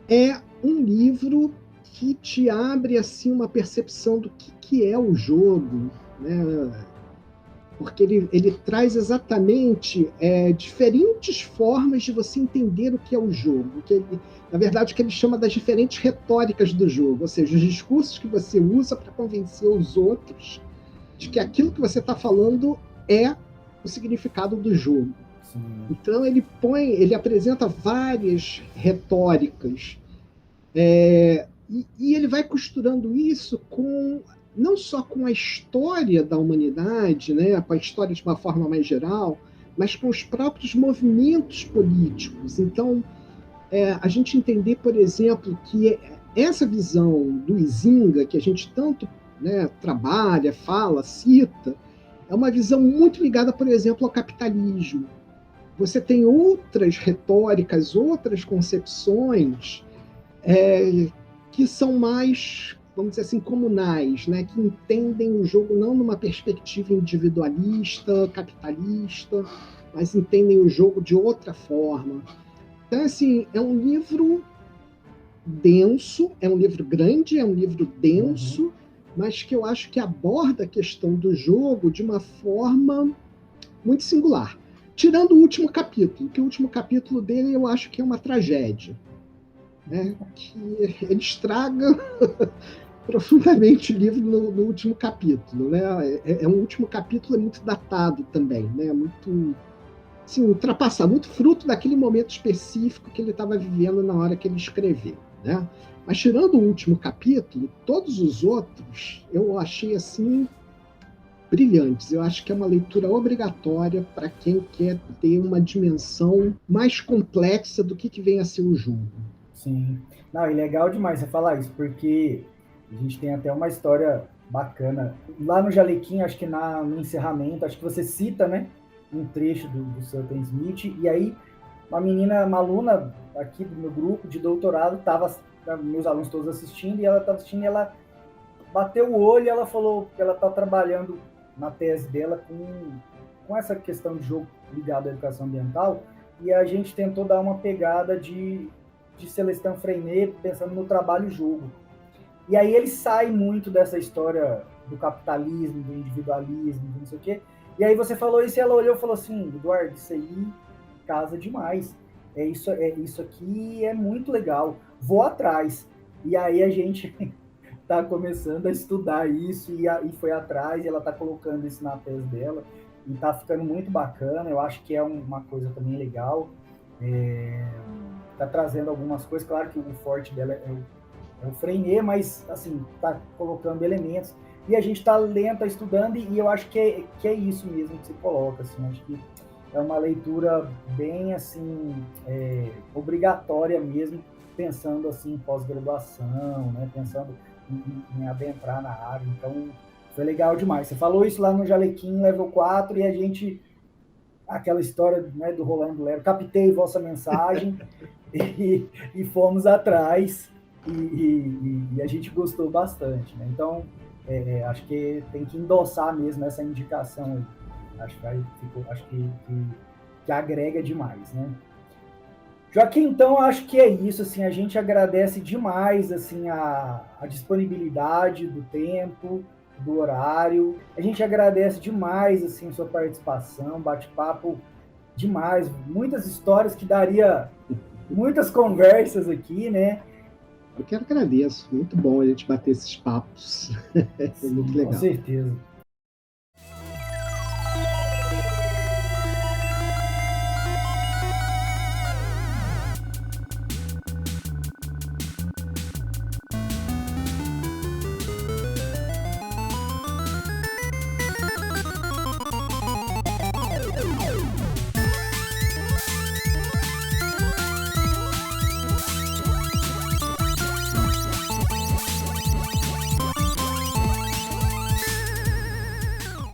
É um livro que te abre assim uma percepção do que é o jogo, né? Porque ele traz exatamente diferentes formas de você entender o que é o jogo. Na verdade, o que ele chama das diferentes retóricas do jogo, ou seja, os discursos que você usa para convencer os outros de que aquilo que você está falando é o significado do jogo. Sim. Então ele apresenta várias retóricas e ele vai costurando isso não só com a história da humanidade, né, com a história de uma forma mais geral, mas com os próprios movimentos políticos. Então, a gente entender, por exemplo, que essa visão do Izinga, que a gente tanto, né, trabalha, fala, cita, é uma visão muito ligada, por exemplo, ao capitalismo. Você tem outras retóricas, outras concepções que são mais, vamos dizer assim, comunais, né? Que entendem o jogo não numa perspectiva individualista, capitalista, mas entendem o jogo de outra forma. Então, assim, é um livro denso, é um livro grande, é um livro denso, mas que eu acho que aborda a questão do jogo de uma forma muito singular. Tirando o último capítulo, que o último capítulo dele eu acho que é uma tragédia. Né? Que ele estraga profundamente o livro no último capítulo. Né? Um último capítulo muito datado também, né? Muito assim, ultrapassado, muito fruto daquele momento específico que ele estava vivendo na hora que ele escreveu. Né? Mas tirando o último capítulo, todos os outros eu achei assim brilhantes. Eu acho que é uma leitura obrigatória para quem quer ter uma dimensão mais complexa do que vem a ser o jogo. Sim. Não, e legal demais você falar isso, porque a gente tem até uma história bacana. Lá no Jalequim, acho que no encerramento, acho que você cita, né, um trecho do Sultan Smith, e aí uma aluna aqui do meu grupo de doutorado, meus alunos todos assistindo, e ela estava assistindo, e ela bateu o olho e ela falou que ela está trabalhando na tese dela com essa questão de jogo ligado à educação ambiental, e a gente tentou dar uma pegada de Celestin Freinet, pensando no trabalho-jogo. E aí ele sai muito dessa história do capitalismo, do individualismo, do não sei o quê. E aí você falou isso e ela olhou e falou assim, Eduardo, isso aí casa demais. Isso aqui é muito legal. Vou atrás. E aí a gente está começando a estudar isso e foi atrás, e ela está colocando isso na tese dela. E está ficando muito bacana. Eu acho que é uma coisa também legal. Tá trazendo algumas coisas, claro que o forte dela é o Freinet, mas assim, tá colocando elementos, e a gente tá lento, estudando, e eu acho que é isso mesmo que você coloca, assim, acho que é uma leitura bem, assim, obrigatória mesmo, pensando, assim, em pós-graduação, né, pensando em adentrar na área, então foi legal demais. Você falou isso lá no Jalequim, Level 4, e a gente, aquela história, né, do Rolando Lero, captei vossa mensagem, e fomos atrás, e a gente gostou bastante, né? Então, acho que tem que endossar mesmo essa indicação aí. Acho que agrega demais, né? Joaquim, então, acho que é isso, assim, a gente agradece demais, assim, a disponibilidade do tempo, do horário, a gente agradece demais, assim, sua participação, bate-papo demais, muitas histórias que daria muitas conversas aqui, né? Eu que agradeço. Muito bom a gente bater esses papos. É muito legal. Com certeza.